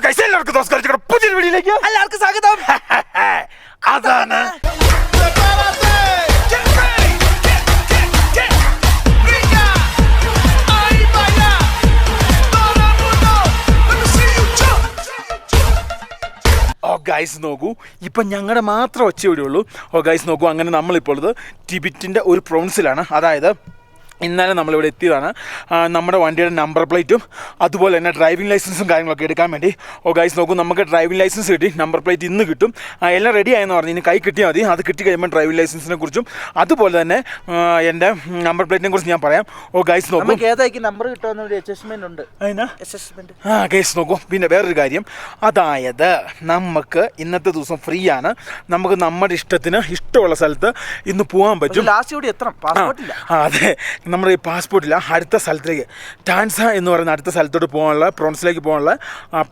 എല്ലാവർക്കും നമസ്കാരം. പുതിയ വീഡിയോയിലേക്ക് എല്ലാവർക്കും സ്വാഗതം. അതാണ് ഗൈസ് നോക്കൂ, ഇപ്പം ഞങ്ങളുടെ മാത്രം ഒച്ചയോടെ ഉള്ളൂ. ഗൈസ് നോക്കൂ, അങ്ങനെ നമ്മളിപ്പോൾ ഉള്ളത് ടിബറ്റിൻ്റെ ഒരു പ്രൊവിൻസിലാണ്. അതായത് ഇന്നലെ നമ്മളിവിടെ എത്തിയതാണ്. നമ്മുടെ വണ്ടിയുടെ നമ്പർ പ്ലേറ്റും അതുപോലെ തന്നെ ഡ്രൈവിംഗ് ലൈസൻസും കാര്യങ്ങളൊക്കെ എടുക്കാൻ വേണ്ടി. ഗൈസ് നോക്കൂ, നമുക്ക് ഡ്രൈവിംഗ് ലൈസൻസ് കിട്ടി, നമ്പർ പ്ലേറ്റ് ഇന്ന് കിട്ടും. എല്ലാം റെഡി ആയെന്ന് പറഞ്ഞു. ഇനി കൈ കിട്ടിയാൽ മതി. അത് കിട്ടി കഴിയുമ്പോൾ ഡ്രൈവിംഗ് ലൈസൻസിനെ കുറിച്ചും അതുപോലെ തന്നെ എൻ്റെ നമ്പർ പ്ലേറ്റിനെ കുറിച്ച് ഞാൻ പറയാം. ഗൈസ് നോക്കൂ, നമ്പർ കിട്ടുമെന്നുണ്ട്. ഗൈസ് നോക്കൂ, പിന്നെ വേറൊരു കാര്യം, അതായത് നമുക്ക് ഇന്നത്തെ ദിവസം ഫ്രീ ആണ്. നമുക്ക് നമ്മുടെ ഇഷ്ടത്തിന് ഇഷ്ടമുള്ള സ്ഥലത്ത് ഇന്ന് പോകാൻ പറ്റും. അതെ, നമ്മുടെ ഈ പാസ്പോർട്ടില്ല, അടുത്ത സ്ഥലത്തേക്ക് ടാൻസ എന്ന് പറയുന്ന അടുത്ത സ്ഥലത്തോട്ട് പോകാനുള്ള പ്രോൺസിലേക്ക് പോകാനുള്ള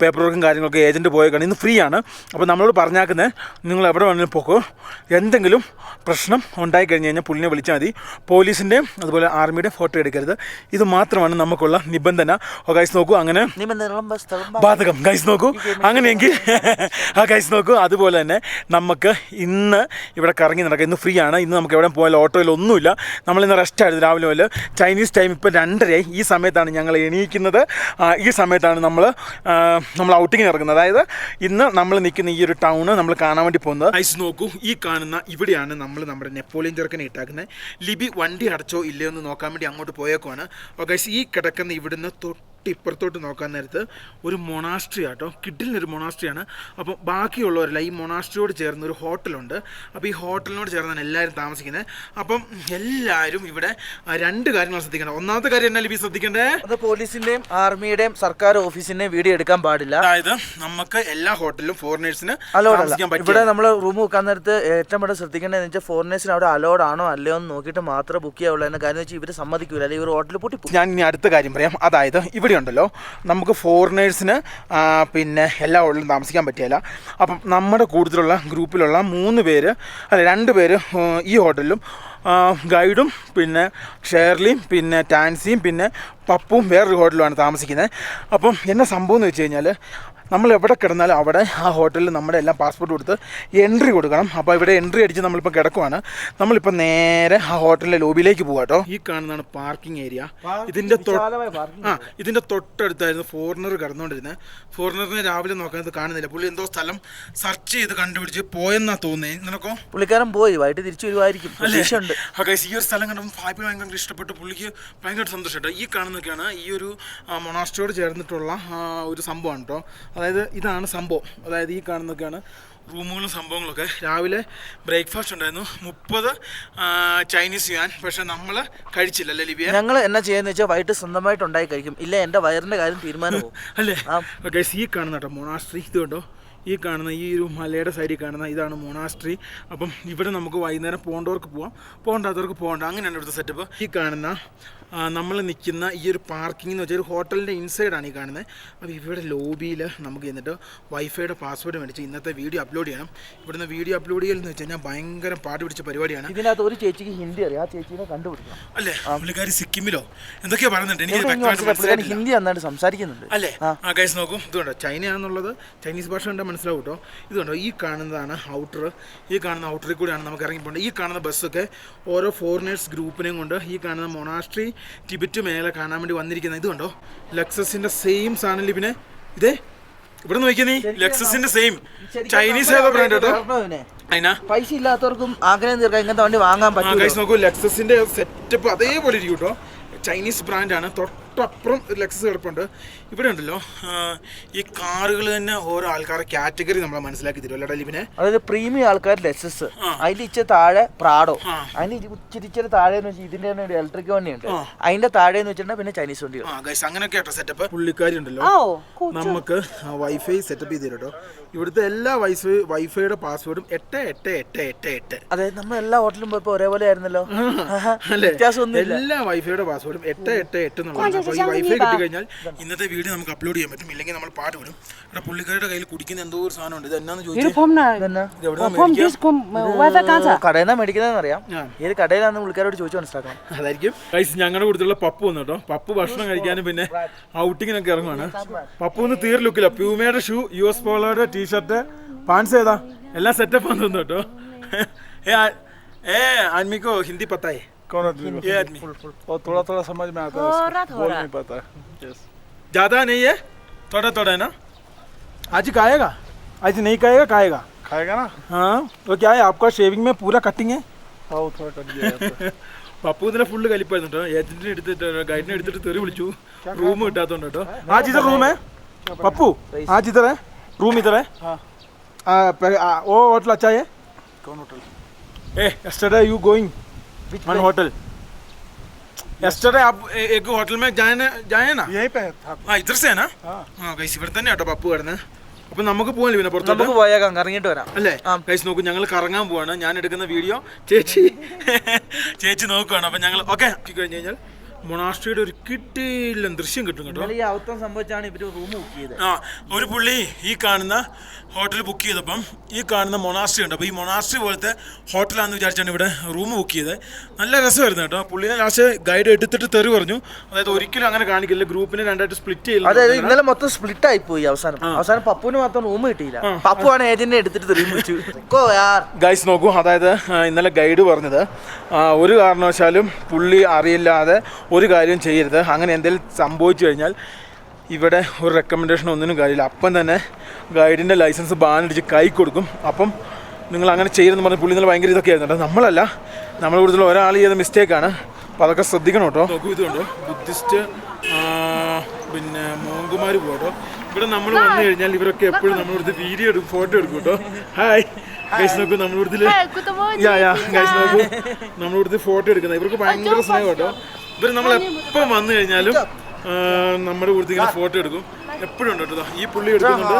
പേപ്പർ വർക്കും കാര്യങ്ങളൊക്കെ ഏജൻറ്റ് പോയേക്കാണ്. ഇന്ന് ഫ്രീ ആണ്. അപ്പോൾ നമ്മളോട് പറഞ്ഞാക്കുന്നത് നിങ്ങൾ എവിടെ വേണമെങ്കിലും പോക്കോ, എന്തെങ്കിലും പ്രശ്നം ഉണ്ടായി കഴിഞ്ഞ് കഴിഞ്ഞാൽ പുള്ളിനെ വിളിച്ചാൽ മതി. പോലീസിൻ്റെയും അതുപോലെ ആർമിയുടെ ഫോട്ടോ എടുക്കരുത്. ഇത് മാത്രമാണ് നമുക്കുള്ള നിബന്ധന. ഗൈസ് നോക്കൂ, അങ്ങനെ ബാധകം. ഗൈസ് നോക്കൂ, അങ്ങനെയെങ്കിൽ ഗൈസ് നോക്കൂ, അതുപോലെ തന്നെ നമുക്ക് ഇന്ന് ഇവിടെ കറങ്ങി നടക്കാം. ഇന്ന് ഫ്രീ ആണ്. ഇന്ന് നമുക്ക് എവിടെ പോയാലും ഓട്ടോയിലൊന്നുമില്ല. നമ്മളിന്ന് റെസ്റ്റ് ആയിരുന്നു. രാവിലെ പോലെ ചൈനീസ് ടൈം ഇപ്പോൾ 2:30. ഈ സമയത്താണ് ഞങ്ങൾ എണീക്കുന്നത്. ഈ സമയത്താണ് നമ്മൾ ഔട്ടിങ്ങിന് ഇറങ്ങുന്നത്. അതായത് ഇന്ന് നമ്മൾ നിൽക്കുന്ന ഈ ഒരു ടൗണ് നമ്മൾ കാണാൻ വേണ്ടി പോകുന്നത്. ഐസ് നോക്കൂ, ഈ കാണുന്ന ഇവിടെയാണ് നമ്മൾ നമ്മുടെ നെപ്പോളിയൻ ചെറുക്കനെ ഇട്ടാക്കുന്നത്. ലിബി വണ്ടി അടച്ചോ ഇല്ലയോ എന്ന് നോക്കാൻ വേണ്ടി അങ്ങോട്ട് പോയേക്കുവാണ്. ഗൈസ്, ഈ കിടക്കുന്ന ഇവിടുന്ന് ഇപ്പുറത്തോട്ട് നോക്കാൻ നേരത്ത് ഒരു മൊണാസ്ട്രി ആട്ടോ, കിഡിലിനൊരു മൊണാസ്ട്രിയാണ്. അപ്പം ബാക്കിയുള്ളവരല്ല, ഈ മൊണാസ്ട്രിയോട് ചേർന്ന് ഒരു ഹോട്ടലുണ്ട്. അപ്പോൾ ഈ ഹോട്ടലിനോട് ചേർന്നാണ് എല്ലാവരും താമസിക്കുന്നത്. അപ്പം എല്ലാവരും ഇവിടെ 2 കാര്യങ്ങൾ ശ്രദ്ധിക്കണം. ഒന്നാമത്തെ കാര്യം എന്നാ ലിബി ശ്രദ്ധിക്കണ്ടേ, അത് പോലീസിന്റെയും ആർമിയുടെയും സർക്കാർ ഓഫീസിന്റെയും വീഡിയോ എടുക്കാൻ പാടില്ല. അതായത് നമുക്ക് എല്ലാ ഹോട്ടലിലും ഫോറിനേഴ്സിന് താമസിക്കാൻ പറ്റും. ഇവിടെ നമ്മൾ റൂം വെക്കാൻ നേരത്ത് ഏറ്റവും കൂടുതൽ ശ്രദ്ധിക്കേണ്ടതെന്ന് വെച്ചാൽ ഫോറിനേഴ്സിന് അവിടെ അലോഡ് ആണോ അല്ലയോ എന്ന് നോക്കിയിട്ട് മാത്രമേ ബുക്ക് ചെയ്യാവുള്ളൂ. എന്ന കാര്യം വെച്ചാൽ ഇവർ സമ്മതിക്കൂല, അല്ലെങ്കിൽ ഇവർ ഹോട്ടലിൽ പൂട്ടി. ഞാൻ ഇനി അടുത്ത കാര്യം പറയാം. അതായത് ഇവിടെ ഉണ്ടല്ലോ, നമുക്ക് ഫോറിനേഴ്സിന് പിന്നെ എല്ലാ ഹോട്ടലിലും താമസിക്കാൻ പറ്റില്ല. അപ്പം നമ്മുടെ കൂടുതലുള്ള ഗ്രൂപ്പിലുള്ള 2 പേര് ഈ ഹോട്ടലിലും, ഗൈഡും പിന്നെ ഷേർലിയും പിന്നെ ടാൻസിയും പിന്നെ പപ്പും വേറൊരു ഹോട്ടലുമാണ് താമസിക്കുന്നത്. അപ്പം എന്നാ സംഭവം എന്ന് വെച്ച് കഴിഞ്ഞാൽ, നമ്മൾ എവിടെ കിടന്നാലും അവിടെ ആ ഹോട്ടലിൽ നമ്മുടെ എല്ലാം പാസ്പോർട്ട് കൊടുത്ത് എൻട്രി കൊടുക്കണം. അപ്പോൾ ഇവിടെ എൻട്രി അടിച്ച് നമ്മളിപ്പോൾ കിടക്കുവാണ്. നമ്മളിപ്പോൾ നേരെ ആ ഹോട്ടലിലെ ലോബിയിലേക്ക് പോകാം കേട്ടോ. ഈ കാണുന്നതാണ് പാർക്കിംഗ് ഏരിയ. ഇതിൻ്റെ തൊട്ടടുത്തായിരുന്നു ഫോറിനർ കിടന്നുകൊണ്ടിരുന്നത്. ഫോറിനറിനെ രാവിലെ നോക്കാനത് കാണുന്നില്ല. പുള്ളി എന്തോ സ്ഥലം സെർച്ച് ചെയ്ത് കണ്ടുപിടിച്ച് പോയെന്നാ തോന്നുന്നത്. നിനക്കോ? പുള്ളിക്കാരൻ പോയി, വൈകിട്ട് തിരിച്ചു വരുമായിരിക്കും. ഈ ഒരു സ്ഥലം കണ്ടപ്പോൾ ഫാബി ഭയങ്കര ഇഷ്ടപ്പെട്ടു. പുള്ളിക്ക് ഭയങ്കര സന്തോഷമായിട്ടോ. ഈ കാണുന്നതൊക്കെയാണ് ഈ ഒരു മൊണാസ്ട്രിയോട് ചേർന്നിട്ടുള്ള ഒരു സംഭവമാണ് കേട്ടോ. അതായത് ഇതാണ് സംഭവം. അതായത് ഈ കാണുന്നതൊക്കെയാണ് റൂമുകളും സംഭവങ്ങളൊക്കെ. രാവിലെ ബ്രേക്ക്ഫാസ്റ്റ് ഉണ്ടായിരുന്നു, 30 ചൈനീസ് യുവാൻ. പക്ഷെ നമ്മൾ കഴിച്ചില്ല അല്ലേ ലിബിയ? ഞങ്ങൾ എന്നാ ചെയ്യാന്ന് വെച്ചാൽ വൈകിട്ട് സ്വന്തമായിട്ട് ഉണ്ടായി കഴിക്കും. ഇല്ല, എൻ്റെ വയറിൻ്റെ കാര്യം തീരുമാനമാവും അല്ലേ? ഓക്കെ, ഈ കാണുന്ന കേട്ടോ മൊണാസ്ട്രി. ഇത് കണ്ടോ, ഈ കാണുന്ന ഈ ഒരു മലയുടെ സൈഡിൽ കാണുന്ന ഇതാണ് മൊണാസ്ട്രി. അപ്പം ഇവിടെ നമുക്ക് വൈകുന്നേരം പോകേണ്ടവർക്ക് പോവാം, പോകേണ്ടാത്തവർക്ക് പോകണ്ട. അങ്ങനെയാണ് ഇവിടുത്തെ സെറ്റപ്പ്. ഈ കാണുന്ന നമ്മൾ നിൽക്കുന്ന ഈ ഒരു പാർക്കിംഗ് എന്ന് വെച്ചാൽ ഒരു ഹോട്ടലിൻ്റെ ഇൻസൈഡാണ് ഈ കാണുന്നത്. അപ്പോൾ ഇവിടെ ലോബിയിൽ നമുക്ക് എന്നിട്ട് വൈഫൈയുടെ പാസ്വേഡ് മേടിച്ച് ഇന്നത്തെ വീഡിയോ അപ്ലോഡ് ചെയ്യണം. ഇവിടുന്ന് വീഡിയോ അപ്ലോഡ് ചെയ്യലെന്ന് വെച്ച് കഴിഞ്ഞാൽ ഭയങ്കര പാട്ട് പിടിച്ച പരിപാടിയാണ്. ഇതിനകത്ത് ഒരു ചേച്ചിക്ക് ഹിന്ദി അറിയാം, ആ ചേച്ചിനെ കണ്ടുപിടിക്കണം അല്ലേ? പുള്ളിക്കാരി സിക്കിമിലോ എന്തൊക്കെയാ പറയുന്നുണ്ട്, എനിക്ക് ഹിന്ദി നന്നായിട്ട് സംസാരിക്കുന്നുണ്ട് അല്ലേ? ഗൈസ് നോക്കും, ഇതുകൊണ്ടോ ചൈനയാണെന്നുള്ളത് ചൈനീസ് ഭാഷ കണ്ടാൽ മനസ്സിലാവും കേട്ടോ. ഇതുകൊണ്ടോ ഈ കാണുന്നതാണ് ഔട്ടർ. ഈ കാണുന്ന ഔട്ടറിൽ കൂടെയാണ് നമുക്ക് ഇറങ്ങിപ്പോകേണ്ടത്. ഈ കാണുന്ന ബസ്സൊക്കെ ഓരോ ഫോറിനേഴ്സ് ഗ്രൂപ്പിനെയും കൊണ്ട് ഈ കാണുന്ന മൊണാസ്ട്രി ടിബറ്റ് മേലെ കാണാൻ വേണ്ടി വന്നിരിക്കുന്നത്. ഇത് കണ്ടോ, ലെക്സസിന്റെ സെയിം സാധനം ലിബിനെ. ഇതേ ഇവിടെ നോക്കിയാ നീ, ലെക്സസിന്റെ സെയിം ചൈനീസ് ഏതോ ബ്രാൻഡ് കേട്ടോ. പൈസ ഇല്ലാത്തവർക്കും ആഗ്രഹം തീർക്കാൻ ഇങ്ങനത്തെ വണ്ടി വാങ്ങാൻ പറ്റും. നോക്കൂ, ലെക്സസിന്റെ സെറ്റപ്പ് അതേപോലെ ഇരിക്കും കേട്ടോ. ചൈനീസ് ബ്രാൻഡാണ്. തൊട്ടപ്പുറം ഒരു ലെക്സസ് കിടപ്പുണ്ട്. ഇവിടെ ഉണ്ടല്ലോ ഈ കാറുകൾ തന്നെ ഓരോ ആൾക്കാരുടെ കാറ്റഗറി നമ്മളെ മനസ്സിലാക്കി തരും അല്ലേടാ ലിബിനെ? അതായത് പ്രീമിയം ആൾക്കാർ ലെക്സസ്, അതിന്റെ ഇച്ചിരി താഴെ പ്രാഡോ, അതിന് ഇച്ചിരി താഴെ ഇതിന്റെ ഒരു ഇലക്ട്രിക് വണ്ടിയുണ്ട്, അതിന്റെ താഴെ എന്ന് വെച്ചിട്ടുണ്ടെങ്കിൽ പിന്നെ ചൈനീസ് വണ്ടികൾ. അങ്ങനെയൊക്കെ ആട്ടോ സെറ്റപ്പ്. പുള്ളിക്കാരി ഉണ്ടല്ലോ നമുക്ക് വൈഫൈ സെറ്റപ്പ് ചെയ്ത് തരും കേട്ടോ. ഇവിടുത്തെ എല്ലാ വൈഫൈയുടെ പാസ്വേഡും 888888. അതായത് നമ്മൾ എല്ലാ ഹോട്ടലും പോയപ്പോ ഒരേപോലെ ആയിരുന്നല്ലോ, അല്ലേ? എല്ലാ വൈഫൈയുടെ പാസ്വേഡും 888 എന്നുള്ളതാണ്. അപ്പോൾ ഈ വൈഫൈ കിട്ടിക്കഴിഞ്ഞാൽ ഇന്നത്തെ വീഡിയോ നമുക്ക് അപ്ലോഡ് ചെയ്യാൻ പറ്റും. ഇല്ലെങ്കിൽ നമ്മൾ പാട്ട് വിടും. ഇവിടെ പുള്ളിക്കാരുടെ കയ്യിൽ കുടിക്കുന്ന എന്തോ ഒരു സാധനമുണ്ട്. ഇത് എന്നാന്ന് ചോദിച്ചാൽ കടയിൽ നിന്നാണ് മേടിക്കുന്നതെന്ന് അറിയാം. ഏത് കടയിലാണെന്ന് പുള്ളിക്കാരോട് ചോദിച്ചു മനസ്സിലാക്കണം. അതായിരിക്കും ഞങ്ങളുടെ കൂടുതലുള്ള പപ്പു വന്നു കേട്ടോ. പപ്പു ഭക്ഷണം കഴിക്കാനും പിന്നെ ഔട്ടിങ്ങിനൊക്കെ ഇറങ്ങുവാണ്. പപ്പു ഒന്ന് തീർ ലുക്കില്ല. പ്യൂമയുടെ ഷൂ, US പോളോയുടെ ടീഷർട്ട്, പാൻസ് ഏതാ എല്ലാം സെറ്റപ്പ് ആണെന്ന് തോന്നുന്നു കേട്ടോ. आदमी को हिंदी पता है? कौन आदमी? ये आदमी और थोड़ा थोड़ा समझ में आता है, बोल नहीं पाता है। ज़्यादा नहीं है, थोड़ा थोड़ा है ना. आज खाएगा, आज नहीं खाएगा, खाएगा खाएगा ना. हाँ तो क्या है आपका शेविंग में पूरा कटिंग है? हाँ वो थोड़ा कट गया. പപ്പു ഇതിലെ ഫുള്ള് കലിപ്പായിരുന്നു കേട്ടോ. ഏജന്റിനെ എടുത്തിട്ട് ഗൈഡിനെ എടുത്തിട്ട് തെറി വിളിച്ചു. റൂം കിട്ടാത്തോണ്ട് കേട്ടോ. ആജ് ഇതർ റൂം है पप्पू, आज इधर है रूम, इधर है. वो होटल अच्छा है. कौन hotel? yesterday you going one hotel. yesterday आप एक होटल में जाए ना. यहीं पे था. हाँ इधर से है ना. हाँ ഗൈസ് ഇവിടെ തന്നെ കേട്ടോ പപ്പു കിടന്ന്. അപ്പൊ നമുക്ക് പോകാൻ പിന്നെ പുറത്തോട്ട് നമുക്ക് പോയേക്കാം, കറങ്ങിയിട്ട് വരാം അല്ലേ. ഗൈസ് നോക്കൂ, ഞങ്ങൾ കറങ്ങാൻ പോവാണ്. ഞാൻ എടുക്കുന്ന വീഡിയോ ചേച്ചി നോക്കുകയാണ്. അപ്പൊ ഞങ്ങൾ ഓക്കെ കഴിഞ്ഞ് കഴിഞ്ഞാൽ മൊണാസ്ട്രിയുടെ ഒരു കിട്ടിയില്ല ദൃശ്യം കിട്ടും കേട്ടോ. ഈ അവസ്ഥ സംഭവിച്ചാണ് ഇവര് റൂം ബുക്ക് ചെയ്തത്. ആ ഒരു പുള്ളി ഈ കാണുന്ന ഹോട്ടൽ ബുക്ക് ചെയ്തപ്പം ഈ കാണുന്ന മൊണാസ്ട്രി ഉണ്ട്. അപ്പോൾ ഈ മൊണാസ്ട്രി പോലത്തെ ഹോട്ടലാണെന്ന് വിചാരിച്ചാണ് ഇവിടെ റൂം ബുക്ക് ചെയ്തത്. നല്ല രസമായിരുന്നു കേട്ടോ. പുള്ളിനെ ലാസ്റ്റ് ഗൈഡ് എടുത്തിട്ട് തെറി പറഞ്ഞു. അതായത് ഒരിക്കലും അങ്ങനെ കാണിക്കില്ല, ഗ്രൂപ്പിനെ രണ്ടായിട്ട് സ്പ്ലിറ്റ് ചെയ്യില്ല. അതായത് ഇന്നലെ മൊത്തം സ്പ്ലിറ്റ് ആയി പോയി. അവസാനം പപ്പുവിന് മാത്രം റൂം കിട്ടിയില്ല. പപ്പുവാണ് ഏജന്റിനെ എടുത്തിട്ട് തെറി വിളിച്ചു. ഗൈസ് നോക്കൂ, അതായത് ഇന്നലെ ഗൈഡ് പറഞ്ഞത് ഒരു കാരണവശാലും പുള്ളി അറിയില്ലാതെ ഒരു കാര്യം ചെയ്യരുത്. അങ്ങനെ എന്തെങ്കിലും സംഭവിച്ചു കഴിഞ്ഞാൽ ഇവിടെ ഒരു റെക്കമെൻഡേഷൻ ഒന്നിനും കാര്യമില്ല. അപ്പം തന്നെ ഗൈഡിൻ്റെ ലൈസൻസ് ബാനടിച്ച് കൈ കൊടുക്കും. അപ്പം നിങ്ങൾ അങ്ങനെ ചെയ്യരുതെന്ന് പറഞ്ഞ് പുള്ളി ഇന്നലെ ഭയങ്കര ഇതൊക്കെ ആയിരുന്നു. നമ്മളല്ല, നമ്മൾ കൂടുതൽ ഒരാൾ ചെയ്ത മിസ്റ്റേക്കാണ്. അപ്പോൾ അതൊക്കെ ശ്രദ്ധിക്കണം കേട്ടോ. നോക്കൂ, ഇതുണ്ടോ ബുദ്ധിസ്റ്റ് പിന്നെ മോങ്കുമാർ പോട്ടോ. ഇവിടെ നമ്മൾ വന്നു കഴിഞ്ഞാൽ ഇവരൊക്കെ എപ്പോഴും നമ്മളിവിടുത്തെ വീഡിയോ എടുക്കും, ഫോട്ടോ എടുക്കും കേട്ടോ. ഹായ് ഗൈസ് നോക്കൂ, നമ്മളിവിടുത്തെ ഗൈസ് നോക്കൂ, നമ്മളിവിടുത്തെ ഫോട്ടോ എടുക്കുന്നത് ഇവർക്ക് ഭയങ്കര സ്നേഹം കേട്ടോ. ഇവർ നമ്മളെപ്പം വന്നു കഴിഞ്ഞാലും നമ്മുടെ കൂടുതൽ ഇങ്ങനെ ഫോട്ടോ എടുക്കും. എപ്പോഴും ഉണ്ട് കേട്ടോ. ഈ പുള്ളി എടുക്കുന്നുണ്ട്,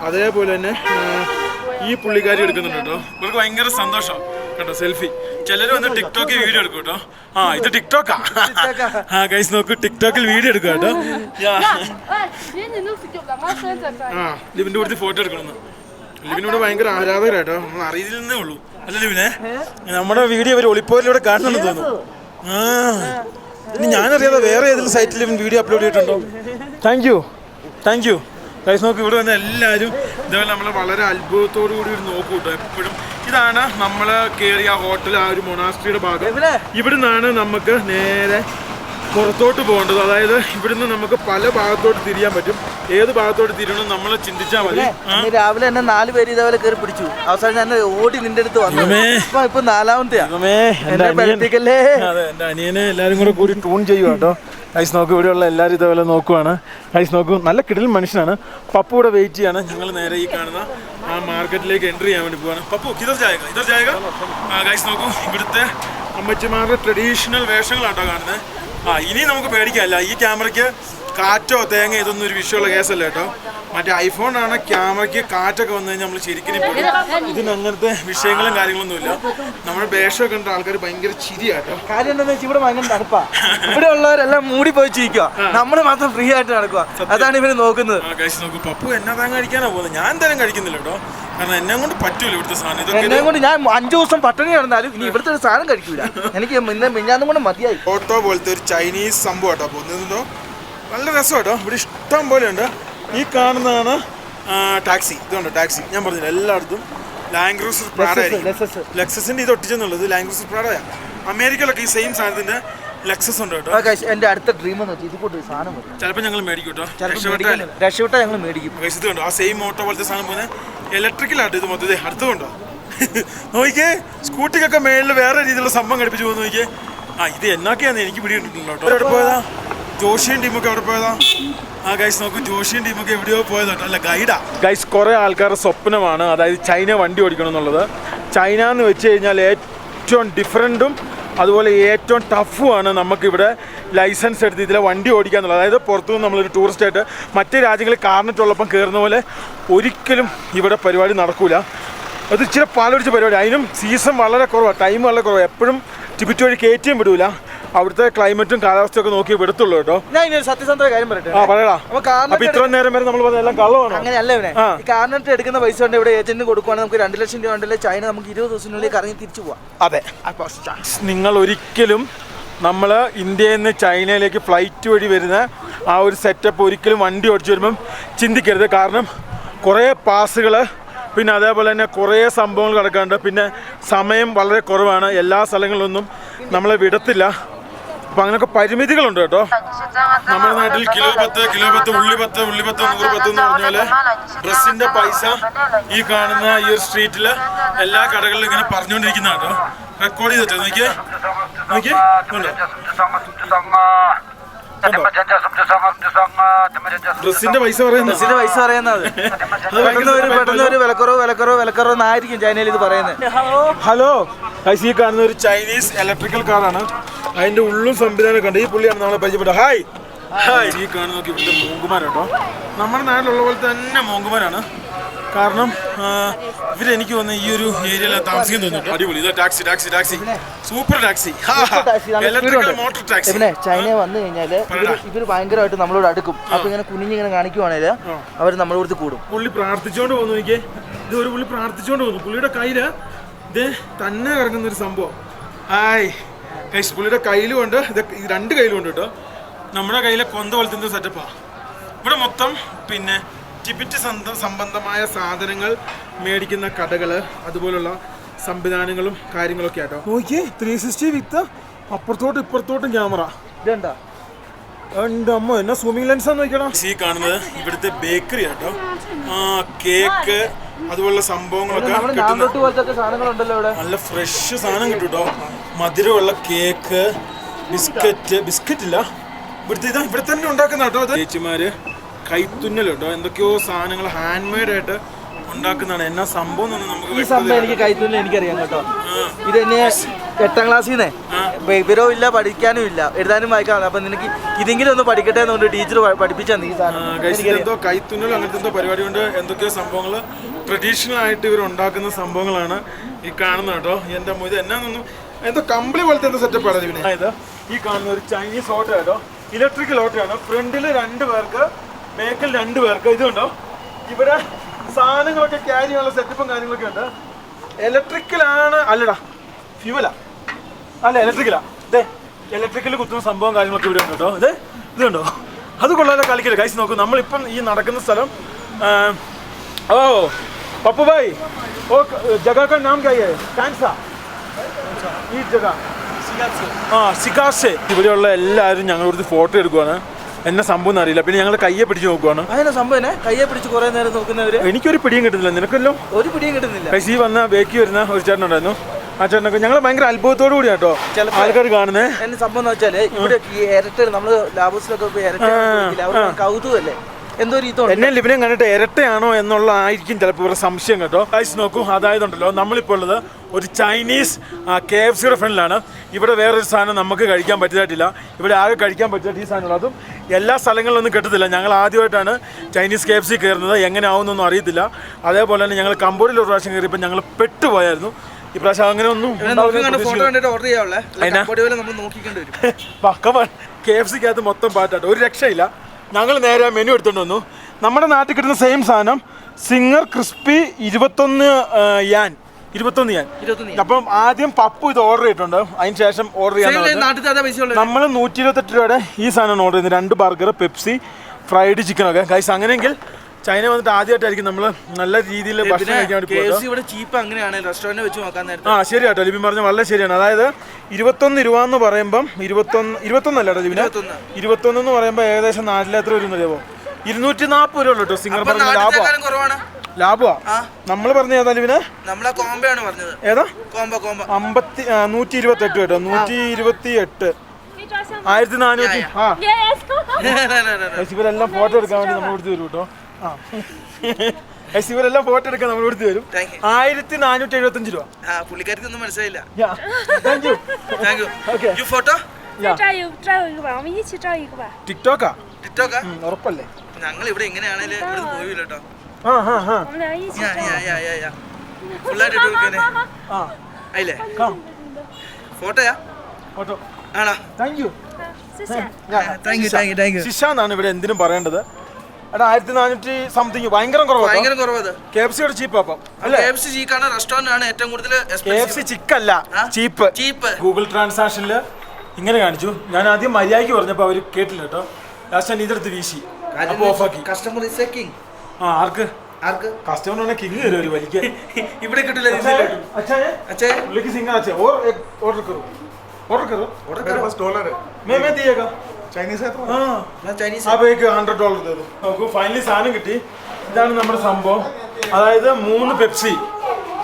അതേപോലെ തന്നെ ഈ പുള്ളിക്കാരി എടുക്കുന്നുണ്ട് കേട്ടോ. ഇവർക്ക് ഭയങ്കര സന്തോഷം കേട്ടോ. സെൽഫി ചിലർ വന്ന് ടിക്ടോക്കിൽ വീഡിയോ എടുക്കും കേട്ടോ. ഇത് ടിക്ടോക്കാ. ഗൈസ് നോക്കൂ, ടിക്ടോക്കിൽ വീഡിയോ എടുക്കുക കേട്ടോ. ലിവിന്റെ കൂടുതൽ ഫോട്ടോ എടുക്കണമെന്ന്. ലിവിനോട് ഭയങ്കര ആരാധകരാട്ടോ. നമ്മൾ അറിയില്ലെന്നേ ഉള്ളൂ അല്ല ലിവിനെ. നമ്മുടെ വീഡിയോ അവർ ഒളിപ്പോരിലൂടെ കാണണമെന്ന് തോന്നുന്നു. ഇനി ഞാനറിയാതെ വേറെ ഏതെങ്കിലും സൈറ്റിൽ വീഡിയോ അപ്ലോഡ് ചെയ്തിട്ടുണ്ടോ? താങ്ക് യു ഗൈസ് നോക്ക്, ഇവിടെ വന്ന എല്ലാവരും ഇതേപോലെ നമ്മൾ വളരെ അത്ഭുതത്തോടു കൂടി നോക്കൂ കേട്ടോ. എപ്പോഴും ഇതാണ് നമ്മൾ കയറിയ ഹോട്ടൽ, ആ ഒരു മൊണാസ്ട്രിയുടെ ഭാഗം. ഇവിടെ നിന്നാണ് നമുക്ക് നേരെ പുറത്തോട്ട് പോകേണ്ടത്. അതായത് ഇവിടുന്ന് നമുക്ക് പല ഭാഗത്തോട്ട് തിരിയാൻ പറ്റും. ഏത് ഭാഗത്തോട്ട് തിരിയണം നമ്മൾ ചിന്തിച്ചാൽ മതി. രാവിലെ തന്നെ 4 പേര് ഇതേപോലെ കയറി പിടിച്ചു. അവസാനം ഞാൻ ഓടി നിന്റെ അടുത്ത് വന്നു. ഇപ്പൊ 4ാമത്തെയാ. അതെ, എൻ്റെ അനിയനെ എല്ലാവരും കൂടെ കൂടി ട്യൂൺ ചെയ്യും കേട്ടോ. ഗൈസ് നോക്കൂ, ഇവിടെയുള്ള എല്ലാവരും ഇതേപോലെ നോക്കുവാണ്. ഗൈസ് നോക്കൂ, നല്ല കിടിലൻ മനുഷ്യനാണ്. പപ്പു ഇവിടെ വെയിറ്റ് ചെയ്യാണ്. ഞങ്ങൾ നേരെ ഈ കാണുന്ന ആ മാർക്കറ്റിലേക്ക് എൻട്രി ചെയ്യാൻ വേണ്ടി പോവാണ്. പപ്പു ഇതർ ജായക. ഗൈസ് നോക്കൂ, ഇവിടുത്തെ അമ്മച്ചിമാരുടെ ട്രഡീഷണൽ വേഷങ്ങളാട്ടോ കാണുന്നത്. ഇനി നമുക്ക് പേടിക്കാമല്ല. ഈ ക്യാമറയ്ക്ക് കാറ്റോ തേങ്ങ ഇതൊന്നും ഒരു വിഷയമുള്ള കേസല്ല കേട്ടോ. മറ്റേ ഐഫോണാണ് ക്യാമറയ്ക്ക് കാറ്റൊക്കെ വന്നു കഴിഞ്ഞാൽ നമ്മൾ ശരിക്കും ഇതിന് അങ്ങനത്തെ വിഷയങ്ങളും കാര്യങ്ങളൊന്നുമില്ല. നമ്മുടെ വേഷമൊക്കെ കണ്ട ആൾക്കാർ ഭയങ്കര ചിരിയാട്ടോ. കാര്യം എന്താണെന്ന് വെച്ചാൽ ഇവിടെ ഭയങ്കര തണുപ്പാ. ഇവിടെ ഉള്ളവരെല്ലാം മൂടി പോയി ചിരിക്കുക, നമ്മൾ മാത്രം ഫ്രീ ആയിട്ട് നടക്കുക. അതാണ് ഇവര് നോക്കുന്നത്. നോക്കൂ, പപ്പു എന്നാ താൻ കഴിക്കാനാ പോകുന്നത്. ഞാൻ എന്തായാലും കഴിക്കുന്നില്ല കേട്ടോ. കാരണം എന്നെ കൊണ്ട് പറ്റൂല ഇവിടുത്തെ സാധനം. എന്നെ കൊണ്ട് ഞാൻ 5 ദിവസം പട്ടിണി കിടന്നാലും ഇനി ഇവിടുത്തെ ഒരു സാധനം കഴിക്കൂല. എനിക്ക് മിഞ്ഞാന്നും കൊണ്ട് മതിയായി. ഓട്ടോ പോലത്തെ ഒരു ചൈനീസ് സംഭവം കേട്ടോ പോകുന്നുണ്ടോ. നല്ല രസം കേട്ടോ. ഇവിടെ ഇഷ്ടം പോലെ ഉണ്ട്. ഈ കാണുന്നതാണ് ടാക്സി. ഇതുണ്ട് ടാക്സി. ഞാൻ പറഞ്ഞില്ല, എല്ലായിടത്തും ലാൻഡ് ക്രൂസർ പ്രാഡ ആയിരിക്കും. ലെക്സസിന്റെ ഇത് ഒട്ടിച്ചെന്നുള്ളത് ലാൻഡ് ക്രൂസർ പ്രാഡയാ. അമേരിക്കയിലൊക്കെ ഈ സെയിം സാധനത്തിന്റെ ലെക്സസ് ഉണ്ട് കേട്ടോ. എന്റെ അടുത്ത ഡ്രീം എന്ന് വെച്ചാൽ ഇതുകൊണ്ട് സാധനം ചിലപ്പോൾ ഞങ്ങൾ മേടിക്കും കേട്ടോ. രക്ഷപ്പെട്ടാൽ ഞങ്ങൾ മേടിക്കും. ഇത് കണ്ടോ, ആ സെയിം ഓട്ടോ പോലത്തെ സാധനം പോലെ ഇലക്ട്രിക്കലാട്ടോ ഇത് മൊത്തത്തിൽ. അടുത്തുകൊണ്ടോ നോക്കിയേ, സ്കൂട്ടിക്കൊക്കെ മേളിൽ വേറെ രീതിയിലുള്ള സംഭവം ഘടിപ്പിച്ച് പോകുന്നു നോക്കിയേ. ഇത് എന്നൊക്കെയാന്ന് എനിക്ക് പിടിയിട്ടിട്ടുണ്ടോ കേട്ടോ. എവിടെ പോയതാ? ജോഷിയും ടീമൊക്കെ എവിടെ പോയതാ? ഗൈസ് നോക്കൂ, ജോഷിയും ടീമൊക്കെ എവിടെയോ പോയതോട്ടോ. അല്ല, ഗൈഡാ. ഗൈസ് കുറേ ആൾക്കാരുടെ സ്വപ്നമാണ് അതായത് ചൈന വണ്ടി ഓടിക്കണം എന്നുള്ളത്. ചൈന എന്ന് വെച്ച് കഴിഞ്ഞാൽ ഏറ്റവും ഡിഫറൻറ്റും അതുപോലെ ഏറ്റവും ടഫുമാണ് നമുക്കിവിടെ ലൈസൻസ് എടുത്ത് ഇതിലെ വണ്ടി ഓടിക്കുക എന്നുള്ളത്. അതായത് പുറത്തുനിന്ന് നമ്മളൊരു ടൂറിസ്റ്റായിട്ട് മറ്റേ രാജ്യങ്ങളിൽ കാർണിട്ടുള്ളപ്പം കയറുന്ന പോലെ ഒരിക്കലും ഇവിടെ പരിപാടി നടക്കില്ല. അത് ഇച്ചിരി പാലൊടിച്ച പരിപാടി. അതിനും സീസൺ വളരെ കുറവാണ്, ടൈം വളരെ കുറവാണ്. എപ്പോഴും ടിബറ്റ് വഴി കയറ്റിയും വിടൂല. അവിടുത്തെ ക്ലൈമറ്റും കാലാവസ്ഥയും ഒക്കെ നോക്കി വിടത്തുള്ളൂ കേട്ടോ. ഞാൻ ഇനി സത്യസന്ധമായ കാര്യം പറയട്ടെ. പറയടാ. അപ്പൊ ഇത്ര നേരം വരെ നമ്മൾ പറഞ്ഞ എല്ലാം കള്ളമാണ്. അങ്ങനെയല്ല ഇവനെ. ഈ കാർനെറ്റ് എടുക്കുന്ന പൈസ കൊണ്ട് ഇവിടെ ഏജന്റിന് കൊടുക്കുവാണെങ്കിൽ നമുക്ക് 2 ലക്ഷം രൂപ ഉണ്ടല്ലേ ചൈന നമുക്ക് 20 ദിവസത്തിനുള്ളിൽ കറങ്ങി തിരിച്ചു പോവാം. അതെ. നിങ്ങൾ ഒരിക്കലും നമ്മൾ ഇന്ത്യയിൽ നിന്ന് ചൈനയിലേക്ക് ഫ്ലൈറ്റ് വഴി വരുന്ന ആ ഒരു സെറ്റപ്പ് ഒരിക്കലും വണ്ടി ഓടിച്ചു വരുമ്പം ചിന്തിക്കരുത്. കാരണം കുറേ പാസുകൾ, പിന്നെ അതേപോലെ തന്നെ കുറേ സംഭവങ്ങൾ കിടക്കാറുണ്ട്. പിന്നെ സമയം വളരെ കുറവാണ്, എല്ലാ സ്ഥലങ്ങളിലൊന്നും നമ്മളെ വിടത്തില്ല. അപ്പം അങ്ങനെയൊക്കെ പരിമിതികളുണ്ട് കേട്ടോ. നമ്മുടെ നാട്ടിൽ കിലോ 10 ഉള്ളി 10 100 10 എന്ന് പറഞ്ഞ പോലെ ഡ്രസ്സിന്റെ പൈസ ഈ കാണുന്ന ഈ ഒരു സ്ട്രീറ്റിൽ എല്ലാ കടകളിലും ഇങ്ങനെ പറഞ്ഞുകൊണ്ടിരിക്കുന്ന കേട്ടോ. റെക്കോർഡ് ചെയ്തിട്ട് നോക്കിയേ ഡ്രസ്സിന്റെ പൈസ പറയുന്നത് പെട്ടെന്ന് ഒരു വിലക്കുറവ് എന്നായിരിക്കും ചൈനയിൽ ഇത് പറയുന്നത്. ഹലോ ഗൈസ്, ഈ കാണുന്ന ഒരു ചൈനീസ് ഇലക്ട്രിക്കൽ കാറാണ്. അതിന്റെ ഉള്ളും സംവിധാനം കണ്ട് ഈ പുള്ളിയാണ് നമ്മളെ പരിചയപ്പെട്ടത്. ഹായ്. ഈ കാണുന്ന നോക്കി ഇവിടുത്തെ മോങ്കുമാരാട്ടോ. നമ്മുടെ നാട്ടിലുള്ള പോലെ തന്നെ മോങ്കുമാരാണ്. കാരണം ഇവരെനിക്ക് വന്ന ഈ ഒരു ഏരിയയിൽ താമസിക്കാൻ തോന്നുന്നു. അടിപൊളി. ഇത് taxi super taxi, electrical motor taxi. പിന്നെ ചൈന വന്നു കഴിഞ്ഞാല് ഇവര് ഭയങ്കരമായിട്ട് നമ്മളോട് അടുക്കും. അപ്പൊ ഇങ്ങനെ കുനിഞ്ഞിങ്ങനെ കാണിക്കുവാണെങ്കിൽ അവർ നമ്മളോട് കൂടും. പുള്ളി പ്രാർത്ഥിച്ചോണ്ട് പോകുന്നു. എനിക്ക് ഇത് ഒരു പുള്ളി പ്രാർത്ഥിച്ചോണ്ട് പോകുന്നു. പുള്ളിയുടെ കയ്യില് ഇത് തന്നെ ഇറങ്ങുന്ന ഒരു സംഭവം. ഹായ് ഗൈസ്, പുള്ളിയുടെ കയ്യിലും ഉണ്ട്, ഇത് 2 കയ്യിലും ഉണ്ട് കേട്ടോ. നമ്മുടെ കയ്യിലെ കൊന്ത പോലത്തെ സെറ്റപ്പാ. ഇവിടെ മൊത്തം പിന്നെ ടിബറ്റ് സംബന്ധമായ സാധനങ്ങൾ മേടിക്കുന്ന കടകള്, അതുപോലുള്ള സംവിധാനങ്ങളും കാര്യങ്ങളൊക്കെ ആട്ടോ. നോക്കിയേ 360 വിത്ത് അപ്പുറത്തോട്ടും ഇപ്പുറത്തോട്ടും ക്യാമറ. ഇതെന്താ എൻ്റെ അമ്മ എന്നാ സൂമിംഗ് ലെൻസാന്ന് നോക്കണം. ഈ കാണുന്നത് ഇവിടുത്തെ ബേക്കറി ആട്ടോ. കേക്ക് അതുപോലുള്ള സംഭവങ്ങളൊക്കെ നല്ല ഫ്രഷ് സാധനം കിട്ടും കേട്ടോ. മധുരമുള്ള കേക്ക്, ബിസ്ക്കറ്റ് ഇല്ല ഇവിടുത്തെ, ഇവിടെ തന്നെ ഉണ്ടാക്കുന്ന കേട്ടോ. ചേച്ചിമാര് കൈത്തുന്നലുണ്ടോ, എന്തൊക്കെയോ സാധനങ്ങൾ ഹാൻഡ് മെയ്ഡ് ആയിട്ട് ഉണ്ടാക്കുന്നതാണ്. എന്നാ സംഭവം നമുക്ക് ഈ സംഭവം എനിക്ക് കൈത്തുന്നൽ എനിക്കറിയാം കേട്ടോ. ഇത് എന്നെ 8ാം ക്ലാസ്സിൽ നിന്ന് വിവരവും ഇല്ല, പഠിക്കാനും ഇല്ല, എഴുതാനും വായിക്കാനും. അപ്പൊ നിനക്ക് ഇതെങ്കിലും ഒന്ന് പഠിക്കട്ടെ എന്നുകൊണ്ട് ടീച്ചർ പഠിപ്പിച്ചാൽ ഈ സാധനം. എന്തോ കൈത്തുന്നൽ അങ്ങനത്തെ എന്തോ പരിപാടി കൊണ്ട് എന്തൊക്കെയോ സംഭവങ്ങൾ ട്രഡീഷണൽ ആയിട്ട് ഇവർ ഉണ്ടാക്കുന്ന സംഭവങ്ങളാണ് ഈ കാണുന്നത് കേട്ടോ. എൻ്റെ ഇത് എന്നാന്നൊന്നും എന്തോ കമ്പിളി പോലത്തെ എന്തോ സെറ്റപ്പ് ആണ് ഇതിന്. അതായത് ഈ കാണുന്ന ഒരു ചൈനീസ് ഓട്ടോ കേട്ടോ. ഇലക്ട്രിക്കൽ ഓട്ടോയാണ്. ഫ്രണ്ടിൽ 2 പേർക്ക്, ബാക്കിൽ 2 പേർക്ക്. ഇതുണ്ടോ ഇവിടെ സാധനങ്ങളൊക്കെ ക്യാരി ചെയ്യാനുള്ള സെറ്റപ്പും കാര്യങ്ങളൊക്കെ ഉണ്ട്. ഇലക്ട്രിക്കലാണ് അല്ലടാ, ഫ്യൂവലാ അല്ല ഇലക്ട്രിക്കലാ. ഇതേ ഇലക്ട്രിക്കൽ കുത്തുന്ന സംഭവം കാര്യങ്ങളൊക്കെ ഇവിടെ ഉണ്ട് കേട്ടോ. ഇതുണ്ടോ, അത് കൊള്ളാതെ കളിക്കില്ല ഗൈസ്. നോക്കൂ, നമ്മളിപ്പം ഈ നടക്കുന്ന സ്ഥലം. ഓ പപ്പു ഭായ്, ഓ ജഗ കാ നാം ക്യാ ഹൈ? കാൻസാ ഈ ജഗ? സികാസെ. ഇവിടെയുള്ള എല്ലാവരും ഞങ്ങളോട് ഫോട്ടോ എടുക്കുവാണ്. എന്നെ സംഭവം അറിയില്ല. പിന്നെ ഞങ്ങൾ കയ്യെ പിടിച്ച് നോക്കുവാണ്. അതിനെ സംഭവം കയ്യെ പിടിച്ച് കുറെ നേരം നോക്കുന്നവര്. എനിക്കൊരു പിടിയും കിട്ടുന്നില്ല, നിനക്കല്ലോ ഒരു പിടിയും കിട്ടുന്നില്ല. കൈസി വന്ന ബേക്കി വരുന്ന ഒരു ചേട്ടനുണ്ടായിരുന്നു. ആ ചേട്ടനൊക്കെ ഞങ്ങൾ ഭയങ്കര അത്ഭുതത്തോടു കൂടി കേട്ടോ ആൾക്കാർ കാണുന്നത്. എന്റെ സംഭവം എന്ന് വെച്ചാല് ഇവിടെ ഈ ഇരട്ട നമ്മള് ലാബോസിലൊക്കെ ഇരട്ട കൗതുകല്ലേ, എന്തോ ഒരു ഇതോ എന്നെ ലിബിനെ കണ്ടിട്ട് ഇരട്ടയാണോ എന്നുള്ള ആയിരിക്കും ചിലപ്പോൾ ഇവരുടെ സംശയം കേട്ടോ. ഗൈസ് നോക്കൂ, അതായതുണ്ടല്ലോ നമ്മളിപ്പോൾ ഉള്ളത് ഒരു ചൈനീസ് KFCയുടെ ഫ്രണ്ടിലാണ്. ഇവിടെ വേറൊരു സാധനം നമുക്ക് കഴിക്കാൻ പറ്റിയതായിട്ടില്ല. ഇവിടെ ആകെ കഴിക്കാൻ പറ്റിയിട്ട് ഈ സാധനമുള്ളൂ. അതും എല്ലാ സ്ഥലങ്ങളിലൊന്നും കിട്ടത്തില്ല. ഞങ്ങൾ ആദ്യമായിട്ടാണ് ചൈനീസ് KFC കയറുന്നത്. എങ്ങനെ ആവുന്നൊന്നും അറിയത്തില്ല. അതേപോലെ തന്നെ ഞങ്ങൾ കമ്പോഡിൽ ഒരു പ്രാവശ്യം കയറിയപ്പോൾ ഞങ്ങൾ പെട്ടുപോയായിരുന്നു. ഈ പ്രാവശ്യം അങ്ങനെ ഒന്നും KFCക്കകത്ത് മൊത്തം പാട്ടാട്ടോ, ഒരു രക്ഷയില്ല. ഞങ്ങൾ നേരെ മെനു എടുത്തുകൊണ്ട് വന്നു. നമ്മുടെ നാട്ടിൽ കിട്ടുന്ന സെയിം സാധനം സിംഗർ ക്രിസ്പി 21 യാൻ. അപ്പം ആദ്യം പപ്പു ഇത് ഓർഡർ ചെയ്തിട്ടുണ്ട്. അതിന് ശേഷം ഓർഡർ ചെയ്യാൻ നമ്മൾ 128 രൂപയുടെ ഈ സാധനമാണ് ഓർഡർ ചെയ്യുന്നത്. 2 ബർഗർ, പെപ്സി, ഫ്രൈഡ് ചിക്കൻ ഒക്കെ. ഗൈസ് അങ്ങനെയെങ്കിൽ ചൈന വന്നിട്ട് ആദ്യമായിട്ടായിരിക്കും നമ്മൾ നല്ല രീതിയിൽ ഭക്ഷണം കഴിക്കാൻ വേണ്ടി പോകുന്നത്. ശരി കേട്ടോ, ലിബിൻ പറഞ്ഞ വളരെ ശരിയാണ്. അതായത് 21 രൂപ എന്ന് പറയുമ്പം 21 അല്ല കേട്ടോ ലിബിന്. 21 എന്ന് പറയുമ്പോൾ ഏകദേശം നാട്ടിൽ എത്ര വരും അറിയാമോ? 240 രൂപ കേട്ടോ. സിംഗർ പറഞ്ഞ ലാഭമാ. നമ്മൾ പറഞ്ഞ ഏതാ ലിബിന്? ഏതാ? 128 കേട്ടോ. 128 1400. ഇവരെല്ലാം ഫോട്ടോ എടുക്കാൻ വേണ്ടി നമ്മൾ കൊടുത്ത് വരും കേട്ടോ. ഇവരെല്ലാം ഫോട്ടോ എടുക്കാൻ നമ്മൾ കൊടുത്ത് വരും. 1475 രൂപ. പുള്ളിക്കാർക്ക് ഒന്നും മനസ്സിലായില്ല. ടിക്ടോക്കാ? ഉറപ്പല്ലേ? ഞങ്ങൾ ഇവിടെ എങ്ങനെയാണേലും പോയില്ല കേട്ടോ. ഫോട്ടോയാ? ഫോട്ടോ ആണോ? Thank you. Thank you. ശിഷ എന്നാണ് ഇവിടെ എന്തിനും പറയേണ്ടത്. എടാ 1400 സംതിങ് ഭയങ്കര ഭയങ്കര കുറവ്. KFC യുടെ ചീപ്പ് അപ്പം അല്ലേ? KFC ചീക്കാണ്, റെസ്റ്റോറന്റ് ആണ് ഏറ്റവും കൂടുതൽ. KFC ചിക്കല്ല, ചീപ്പ്. ഗൂഗിൾ ട്രാൻസാക്ഷനിൽ ഇങ്ങനെ കാണിച്ചു. ഞാൻ ആദ്യം മര്യാദയ്ക്ക് പറഞ്ഞപ്പോൾ അവർ കേട്ടില്ല കേട്ടോ. ലാസ്റ്റ് ഞാൻ ഇതെടുത്ത് വീശി അപ്പോൾ ഓഫാക്കി. Customer is A king. Arc customer king തരും ഒരു വലിക്ക്. ഇവിടെ കിട്ടില്ല. പുള്ളിക്ക് സിംഗർ അച്ഛേ ഓർഡർ കറോ ऑर्डर करो बस डॉलर है मैं दिएगा चाइनीज है तो हाँ मैं चाइनीज आप एक $100 दे दो നോക്കൂ ഫൈനലി സാധനം കിട്ടി. ഇതാണ് നമ്മുടെ സംഭവം. അതായത് 3 പെപ്സി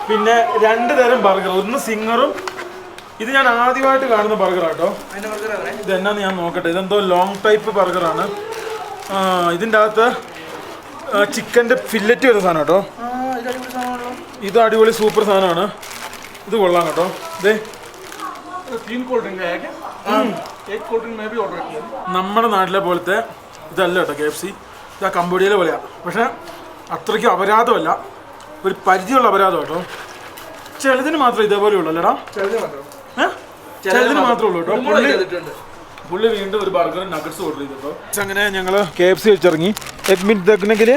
പിന്നെ 2 തരം ബർഗർ, ഒന്ന് സിംഗറും. ഇത് ഞാൻ ആദ്യമായിട്ട് കാണുന്ന ബർഗറാട്ടോ. ഇത് എന്നാന്ന് ഞാൻ നോക്കട്ടെ. ഇതെന്തോ ലോങ് ടൈപ്പ് ബർഗറാണ്. ഇതിൻ്റെ അകത്ത് ചിക്കൻ്റെ ഫില്ലറ്റ് വരുന്ന സാധനം കേട്ടോ. ഇത് അടിപൊളി സൂപ്പർ സാധനമാണ്. ഇത് കൊള്ളാം കേട്ടോ. ഇതേ 3 कोल्ड ड्रिंक है क्या? एक कोल्ड ड्रिंक मैं भी ऑर्डर किया. നമ്മുടെ നാട്ടിലെ പോലത്തെ ഇതല്ല കേട്ടോ KFC. ഇത് ആ കംബോഡിയയിലെ പോലെയാണ്. പക്ഷേ അത്രയ്ക്കും അപരാധമല്ല, ഒരു പരിധിയുള്ള അപരാധം കേട്ടോ. ചിലതിന് മാത്രമേ ഇതേപോലെ ഉള്ളൂ അല്ലേടാ? ചിലതിന് മാത്രമേ ഉള്ളൂ കേട്ടോ. പുള്ളി വീണ്ടും ഒരു ബർഗറും നഗറ്റ്സ് ഓർഡർ ചെയ്തിട്ടോ. അങ്ങനെ ഞങ്ങൾ KFC വെച്ചിറങ്ങി. എഗ് മിനിറ്റ് തക്കണമെങ്കിൽ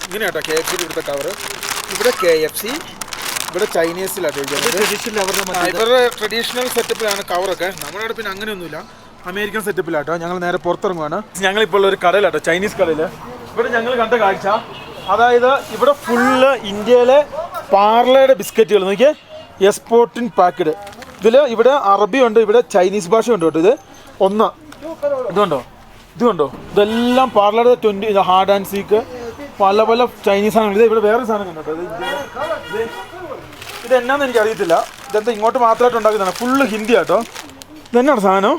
ഇങ്ങനെ കേട്ടോ KFC ഇവിടുത്തെ കവറ്. ഇവിടെ KFC, ഇവിടെ ചൈനീസിലാണ് ഇവരുടെ ട്രഡീഷണൽ സെറ്റപ്പിലാണ് കവറൊക്കെ. നമ്മുടെ അവിടെ പിന്നെ അങ്ങനെയൊന്നുമില്ല, അമേരിക്കൻ സെറ്റപ്പിലാട്ടോ. ഞങ്ങൾ നേരെ പുറത്തിറങ്ങുവാണ്. ഞങ്ങളിപ്പോൾ ഒരു കടയിലാട്ടോ, ചൈനീസ് കടയിൽ. ഇവിടെ ഞങ്ങൾ കണ്ട കാഴ്ച, അതായത് ഇവിടെ ഫുള്ള് ഇന്ത്യയിലെ പാർലയുടെ ബിസ്ക്കറ്റുകൾ നോക്കിയേ, എക്സ്പോർട്ടിൻ പാക്കഡ്. ഇതിൽ ഇവിടെ അറബിയുണ്ട്, ഇവിടെ ചൈനീസ് ഭാഷയുണ്ട് കേട്ടോ. ഇത് ഒന്ന് ഇതുണ്ടോ, ഇതെല്ലാം പാർലയുടെ 20 ഹാർഡ് ആൻഡ് സീക്ക് പല പല ചൈനീസ് സാധനങ്ങൾ. ഇത് ഇവിടെ വേറെ സാധനം കണ്ടോ. ഇത് എന്നാന്ന് എനിക്ക് അറിയത്തില്ല. ഇതെന്താ ഇങ്ങോട്ട് മാത്രമായിട്ട് ഉണ്ടാക്കിയതാണ്, ഫുള്ള് ഹിന്ദി ആട്ടോ. ഇതെന്നാണ് സാധനം?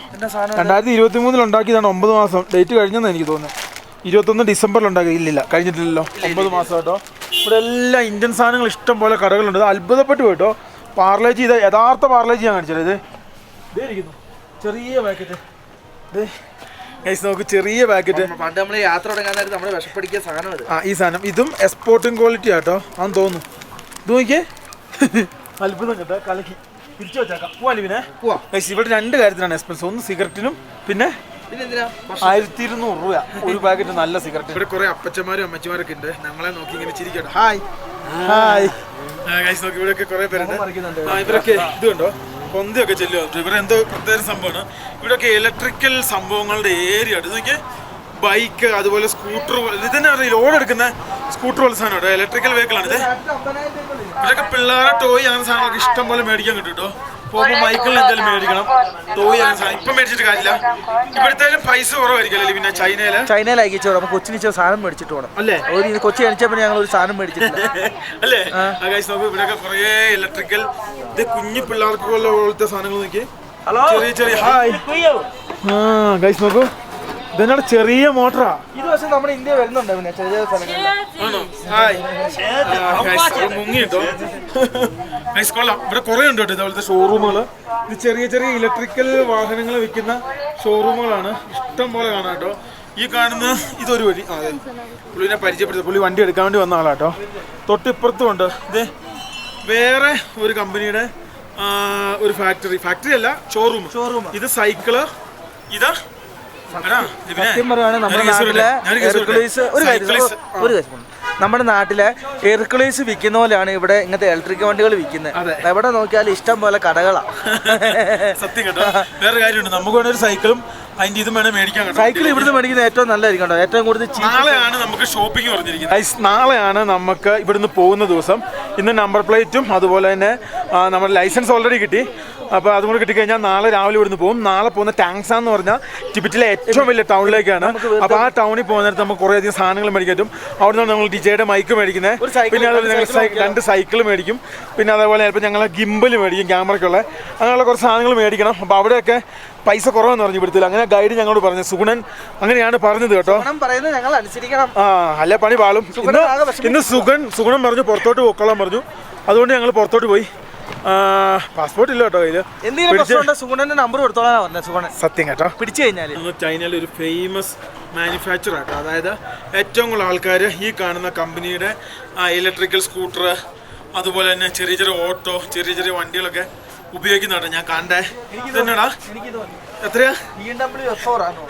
2023 ഉണ്ടാക്കിയതാണ്. 9 മാസം ഡേറ്റ് കഴിഞ്ഞെന്ന് എനിക്ക് തോന്നുന്നു. 21 ഡിസംബറിൽ ഉണ്ടാക്കി. ഇല്ലില്ല, കഴിഞ്ഞിട്ടില്ലല്ലോ. 9 മാസം കേട്ടോ. ഇവിടെ എല്ലാം ഇന്ത്യൻ സാധനങ്ങൾ ഇഷ്ടം പോലെ കടകളുണ്ട്. ഇത് അത്ഭുതപ്പെട്ടു പോയിട്ടോ. പാർലേജി, ഇത് യഥാർത്ഥ പാർലേജി ഞാൻ കാണിച്ചത്. ഇതേ ഇരിക്കുന്നു ചെറിയ പാക്കറ്റ്. നോക്ക്, ചെറിയ പാക്കറ്റ്. പണ്ട് നമ്മൾ യാത്ര തുടങ്ങാൻ നേരത്ത് നമ്മളെ വിഷപ്പടിക്കിയ സാധനം. ഈ സാധനം ഇതും എക്സ്പോർട്ടിംഗ് ക്വാളിറ്റി ആട്ടോ ആണെന്ന് തോന്നുന്നു. ഇത് നോക്കിയേ, അത്ഭുതം കേട്ടോ. കലക്കി തിരിച്ചു വെച്ചേക്കാം. പോവാൻ പിന്നെ ഇവിടെ 2 കാര്യത്തിനാണ് എക്സ്പെൻസ്. ഒന്ന് സിഗരറ്റിനും, പിന്നെ 1200 രൂപ ഒരു പാക്കറ്റ് നല്ല സിഗരറ്റ്. ഇവിടെ കുറെ അപ്പച്ചമാരും അമ്മച്ചിമാരൊക്കെ ഉണ്ട്. ഞങ്ങളെ നോക്കി ഇങ്ങനെ ചിരിക്കട്ടോ. ഹായ് നോക്കി, ഇവിടെയൊക്കെ കുറെ പേരുണ്ട്. ഇവരൊക്കെ ഇത് കണ്ടോ, പൊന്തിയൊക്കെ ചെല്ലുക. ഇവരെന്തോ പ്രത്യേക സംഭവമാണ്. ഇവിടെയൊക്കെ ഇലക്ട്രിക്കൽ സംഭവങ്ങളുടെ ഏരിയ ഉണ്ട്. നോക്കിയേ, ബൈക്ക്, അതുപോലെ സ്കൂട്ടർ. ഇതന്നെ അറിയില്ല, ലോഡ് എടുക്കുന്ന സ്കൂട്ടർ പോലെ സാധനം കേട്ടോ. ഇലക്ട്രിക്കൽ വെഹിക്കിളാണ് ഇത്. ഇതൊക്കെ പിള്ളേരെ ടോയ് അങ്ങനെ സാധനങ്ങളൊക്കെ ഇഷ്ടം പോലെ മേടിക്കാൻ കിട്ടും കേട്ടോ. പോകുമ്പോൾ മൈക്കിളിന് എന്തായാലും മേടിക്കണം. ടോയ് അങ്ങനെ സാധനം ഇപ്പം മേടിച്ചിട്ട് കാര്യമില്ല. ഇവിടുത്തേലും പൈസ കുറവായിരിക്കും അല്ലേ? പിന്നെ ചൈനയിൽ അയച്ചു നമ്മൾ കൊച്ചിന് സാധനം മേടിച്ചിട്ട് പോകണം അല്ലേ? കൊച്ചി അയച്ചപ്പോൾ ഞങ്ങൾ ഒരു സാധനം മേടിച്ചിട്ടില്ല അല്ലേ? നോക്കൂ, ഇവിടെയൊക്കെ കുറേ ഇലക്ട്രിക്കൽ, ഇത് കുഞ്ഞു പിള്ളേർക്ക് പോലത്തെ സാധനങ്ങൾ നോക്കി. ചെറിയ ഹായ് നോക്കൂ, ഇതെന്നാണ് ചെറിയ മോട്ടറാ. ഇത് പക്ഷേ നമ്മുടെ ഇന്ത്യ വരുന്നുണ്ട് പിന്നെ ചെറിയ മുങ്ങിട്ടോ. ഇവിടെ കുറെ ഉണ്ട് കേട്ടോ ഇതുപോലത്തെ ഷോറൂമുകൾ. ഇത് ചെറിയ ചെറിയ ഇലക്ട്രിക്കൽ വാഹനങ്ങൾ വിൽക്കുന്ന ഷോറൂമുകളാണ്. ഇഷ്ടം പോലെ കാണാം കേട്ടോ. ഈ കാണുന്ന ഇതൊരു വഴി. അതെ, പുള്ളിനെ പരിചയപ്പെടുത്തി. പുള്ളി വണ്ടി എടുക്കാൻ വേണ്ടി വന്ന ആളാട്ടോ. തൊട്ടിപ്പുറത്തും ഉണ്ട്. ഇത് വേറെ ഒരു കമ്പനിയുടെ ഒരു ഫാക്ടറി അല്ല, ഷോറൂം. ഇത് സൈക്കിള്. ഇതാ സത്യം പറയുകയാണെങ്കിൽ നമ്മുടെ നാട്ടിലെ ഹെർക്കുലീസ് വിൽക്കുന്ന പോലെയാണ് ഇവിടെ ഇങ്ങനത്തെ ഇലക്ട്രിക് വണ്ടികൾ വിൽക്കുന്നത്. എവിടെ നോക്കിയാലും ഇഷ്ടം പോലെ കടകളാണ്. സത്യം കേട്ടോ. വേറെ കാര്യമുണ്ട്, നമുക്ക് വേണേ ഒരു സൈക്കിളും അതിന്റെ ഇതും വേണേ മേടിക്കാൻ. സൈക്കിൾ ഇവിടുന്ന് മേടിക്കുന്നത് ഏറ്റവും നല്ലതായിരിക്കും. ഏറ്റവും കൂടുതൽ നാളെയാണ് നമുക്ക് ഷോപ്പിംഗ് പറഞ്ഞിരിക്കുന്നത്. നാളെയാണ് നമുക്ക് ഇവിടുന്ന് പോകുന്ന ദിവസം. ഇന്ന് നമ്പർ പ്ലേറ്റും അതുപോലെ തന്നെ നമ്മുടെ ലൈസൻസ് ഓൾറെഡി കിട്ടി. അപ്പോൾ അതും കൂടെ കിട്ടിക്കഴിഞ്ഞാൽ നാളെ രാവിലെ ഇവിടുന്ന് പോകും. നാളെ പോകുന്ന ടാങ്സാ എന്ന് പറഞ്ഞാൽ ടിബറ്റിലെ ഏറ്റവും വലിയ ടൗണിലേക്കാണ്. അപ്പോൾ ആ ടൗണിൽ പോകുന്ന നേരത്ത് നമുക്ക് കുറേ അധികം സാധനങ്ങൾ മേടിക്കാൻ പറ്റും. അവിടെ നിന്നാണ് നമ്മൾ ഡിജയുടെ മൈക്ക് മേടിക്കുന്നത്. പിന്നെ അതുപോലെ ഞങ്ങൾ 2 സൈക്കിൾ മേടിക്കും. പിന്നെ അതേപോലെ ചിലപ്പോൾ ഞങ്ങൾ ഗിംബൽ മേടിക്കും, ക്യാമറയ്ക്കുള്ള. അങ്ങനെയുള്ള കുറച്ച് സാധനങ്ങൾ മേടിക്കണം. അപ്പോൾ അവിടെയൊക്കെ പൈസ കുറവെന്ന് പറഞ്ഞു ഇവിടുത്തെ. അങ്ങനെ ഗൈഡ് ഞങ്ങളോട് പറഞ്ഞു, സുഗുണൻ അങ്ങനെയാണ് പറഞ്ഞത് കേട്ടോ. അല്ല പണി പാളും. ഇന്ന് സുഗുണൻ പറഞ്ഞു പുറത്തോട്ട് പോയിക്കോളാൻ പറഞ്ഞു. അതുകൊണ്ട് ഞങ്ങൾ പുറത്തോട്ട് പോയി. പാസ്പോർട്ട് ഇല്ല കേട്ടോ കയ്യില്. സത്യം കേട്ടോ. പിടിച്ചു കഴിഞ്ഞാൽ ചൈനയിലെ ഒരു ഫേമസ് മാനുഫാക്ചർ ആട്ടോ. അതായത് ഏറ്റവും കൂടുതൽ ആൾക്കാർ ഈ കാണുന്ന കമ്പനിയുടെ ഇലക്ട്രിക്കൽ സ്കൂട്ടർ, അതുപോലെ തന്നെ ചെറിയ ചെറിയ ഓട്ടോ, ചെറിയ ചെറിയ വണ്ടികളൊക്കെ ഉപയോഗിക്കുന്നുണ്ട്. ഞാൻ കണ്ടേ. ഇതെന്നാടാ എത്രയാ? BMW S4 ആണോ?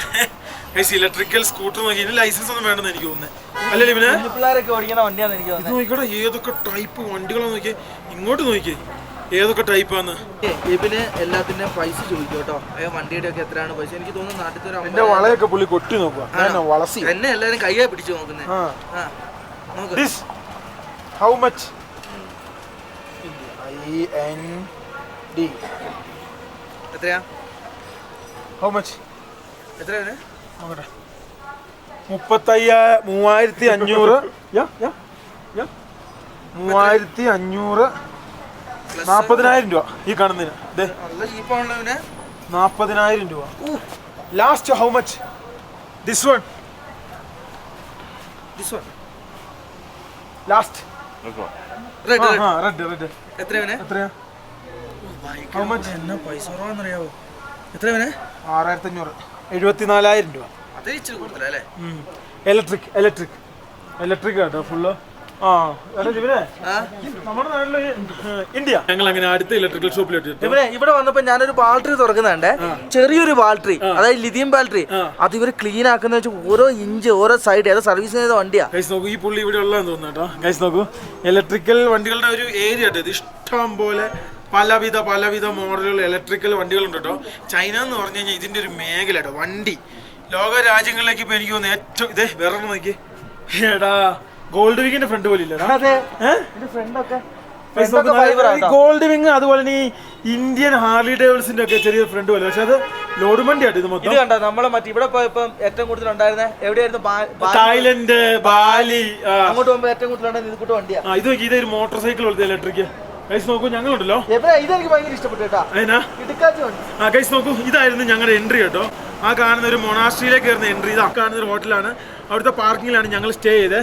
ഇലക്ട്രിക്കൽ സ്കൂട്ടർ നോക്കി ലൈസൻസ് ഒന്നും വേണ്ടെന്ന് എനിക്ക് തോന്നുന്നത് അല്ലല്ലേ? പിന്നെ പിള്ളേരൊക്കെ ഓടിക്കുന്ന വണ്ടിയാന്ന് എനിക്ക് ഇത് തോന്നുന്നത്. നോക്കിക്കോട്ടെ ഏതൊക്കെ ടൈപ്പ് വണ്ടികളാ നോക്കിയേ, ഇങ്ങോട്ട് നോക്കിയേ ഏതൊക്കെ ടൈപ്പാന്ന്. ഇവന് എല്ലാത്തിന്റെയും പൈസ ചോദിക്കും കേട്ടോ. വണ്ടിയുടെ ഒക്കെ എത്രയാണ് പൈസ? എനിക്ക് തോന്നുന്നു നാട്ടിൽ ഒരു എന്റെ വളയൊക്കെ പുള്ളി കൊട്ടി നോക്കുക, വളസി എന്നെ എല്ലാരും കയ്യെ പിടിച്ചു നോക്കുന്നേ. How much? IND എത്രയാ? How much? എത്രയാണ്? നോക്കട്ടെ. 3500 3500 40,000 രൂപ ഈ കാണുന്നതിന്. 40,000 രൂപ. Last how much? This one last red എത്രയാണ്? എത്രയാ? How much? എന്നാ പൈസ കുറവാന്നറിയാവോ? എത്രയാണ്? 6500 74,000 രൂപ. അത് ഇച്ചിരി കൂടുതലല്ലേ? ഇലക്ട്രിക് കേട്ടോ ഫുള്ള്. നമ്മുടെ നാട്ടില് ഇന്ത്യ ഞങ്ങൾ അങ്ങനെ അടുത്ത ഇലക്ട്രിക്കൽ ഷോപ്പിലെത്തി. ഇവിടെ വന്നപ്പോ ഞാനൊരു ബാറ്ററി തുറക്കുന്നുണ്ട്, ചെറിയൊരു ബാറ്ററി, അതായത് ലിഥിയം ബാറ്ററി. അത് ഇവര് ക്ലീൻ ആക്കുന്ന വെച്ചാൽ ഓരോ ഇഞ്ച് ഓരോ സൈഡ് ഏതോ സർവീസ് ചെയ്ത വണ്ടിയാ. ഗൈസ് നോക്കൂ, ഈ പുള്ളി ഇവിടെ ഉള്ളതെന്ന് തോന്നുന്നു കേട്ടോ. ഗൈസ് നോക്കൂ, ഇലക്ട്രിക്കൽ വണ്ടികളുടെ ഒരു ഏരിയ കേട്ടോ. ഇത് ഇഷ്ടം പോലെ പലവിധ മോഡലുകൾ ഇലക്ട്രിക്കൽ വണ്ടികളുണ്ട് കേട്ടോ. ചൈന എന്ന് പറഞ്ഞു കഴിഞ്ഞാൽ ഇതിന്റെ ഒരു മേഖല കേട്ടോ. വണ്ടി ലോക രാജ്യങ്ങളിലേക്ക് ഇപ്പൊ എനിക്ക് തോന്നുന്നു ഏറ്റവും ഇതേ വേറെ നോക്കി എടാ ഗോൾഡ് വിങ്ങിന്റെ ഫ്രണ്ട് പോലെ ഇല്ല. ഗോൾഡ് വിങ് അതുപോലെ തന്നെ ഈ ഇന്ത്യൻ ഹാർലി ഡേവിഡ്സന്റെ ഒക്കെ ചെറിയ ഫ്രണ്ട് പോലെ, പക്ഷെ അത് ലോഡ് വണ്ടിയായിട്ട്. ഇത് മൊത്തം കണ്ടോ നമ്മളെ മറ്റേ ഇവിടെ പോയപ്പോ ഏറ്റവും കൂടുതൽ ഉണ്ടായിരുന്നത് എവിടെയായിരുന്നു? തായ്ലൻഡ്, ബാലി. അങ്ങോട്ട് പോകുമ്പോ ഏറ്റവും കൂടുതൽ ഉണ്ടായിരുന്നത് ഇത് കൂട്ട് വണ്ടിയാ. ഇത് നോക്കി, ഇതൊരു മോട്ടോർ സൈക്കിൾ പോലത്തെ ഇലക്ട്രിക്. ഗൈസ് നോക്കൂ, ഞങ്ങളുണ്ടല്ലോ ഇതെനിക്ക് ഭയങ്കര ഇഷ്ടപ്പെട്ടു കേട്ടോ. ഗൈസ് നോക്കൂ, ഇതായിരുന്നു ഞങ്ങളുടെ എൻട്രി കേട്ടോ. ആ കാണുന്ന ഒരു മൊണാസ്ട്രിയിലേക്ക് കയറുന്ന എൻട്രി. ഇത് ആ കാണുന്ന ഒരു ഹോട്ടലാണ്, അവിടുത്തെ പാർക്കിങ്ങിലാണ് ഞങ്ങൾ സ്റ്റേ ചെയ്തത്.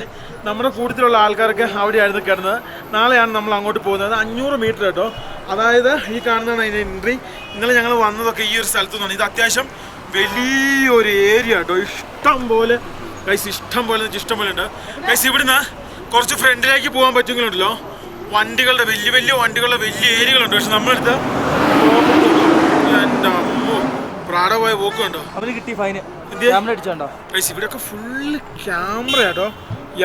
നമ്മുടെ കൂട്ടത്തിലുള്ള ആൾക്കാരൊക്കെ അവിടെയായിരുന്നു കിടന്നത്. നാളെയാണ് നമ്മൾ അങ്ങോട്ട് പോകുന്നത്. 500 മീറ്റർ കേട്ടോ. അതായത് ഈ കാണുന്നതാണ് അതിൻ്റെ എൻട്രി. ഇന്നലെ ഞങ്ങൾ വന്നതൊക്കെ ഈ ഒരു സ്ഥലത്തു നിന്നാണ്. ഇത് അത്യാവശ്യം വലിയൊരു ഏരിയ കേട്ടോ. ഇഷ്ടം പോലെ ഉണ്ട് ഗൈസ്. ഇവിടുന്ന് കുറച്ച് ഫ്രണ്ടിലേക്ക് പോകാൻ പറ്റുമെങ്കിലുണ്ടല്ലോ വണ്ടികളുടെ വലിയ വണ്ടികളുടെ വലിയ ഏരിയകളുണ്ട്. പക്ഷെ നമ്മളെടുത്ത് എൻ്റെ അമ്മോ പ്രാട പോയ പോക്കുണ്ടോ. അവന് കിട്ടി ഫൈന്. ഇവിടെയൊക്കെ ഫുള്ള് ക്യാമറ കേട്ടോ.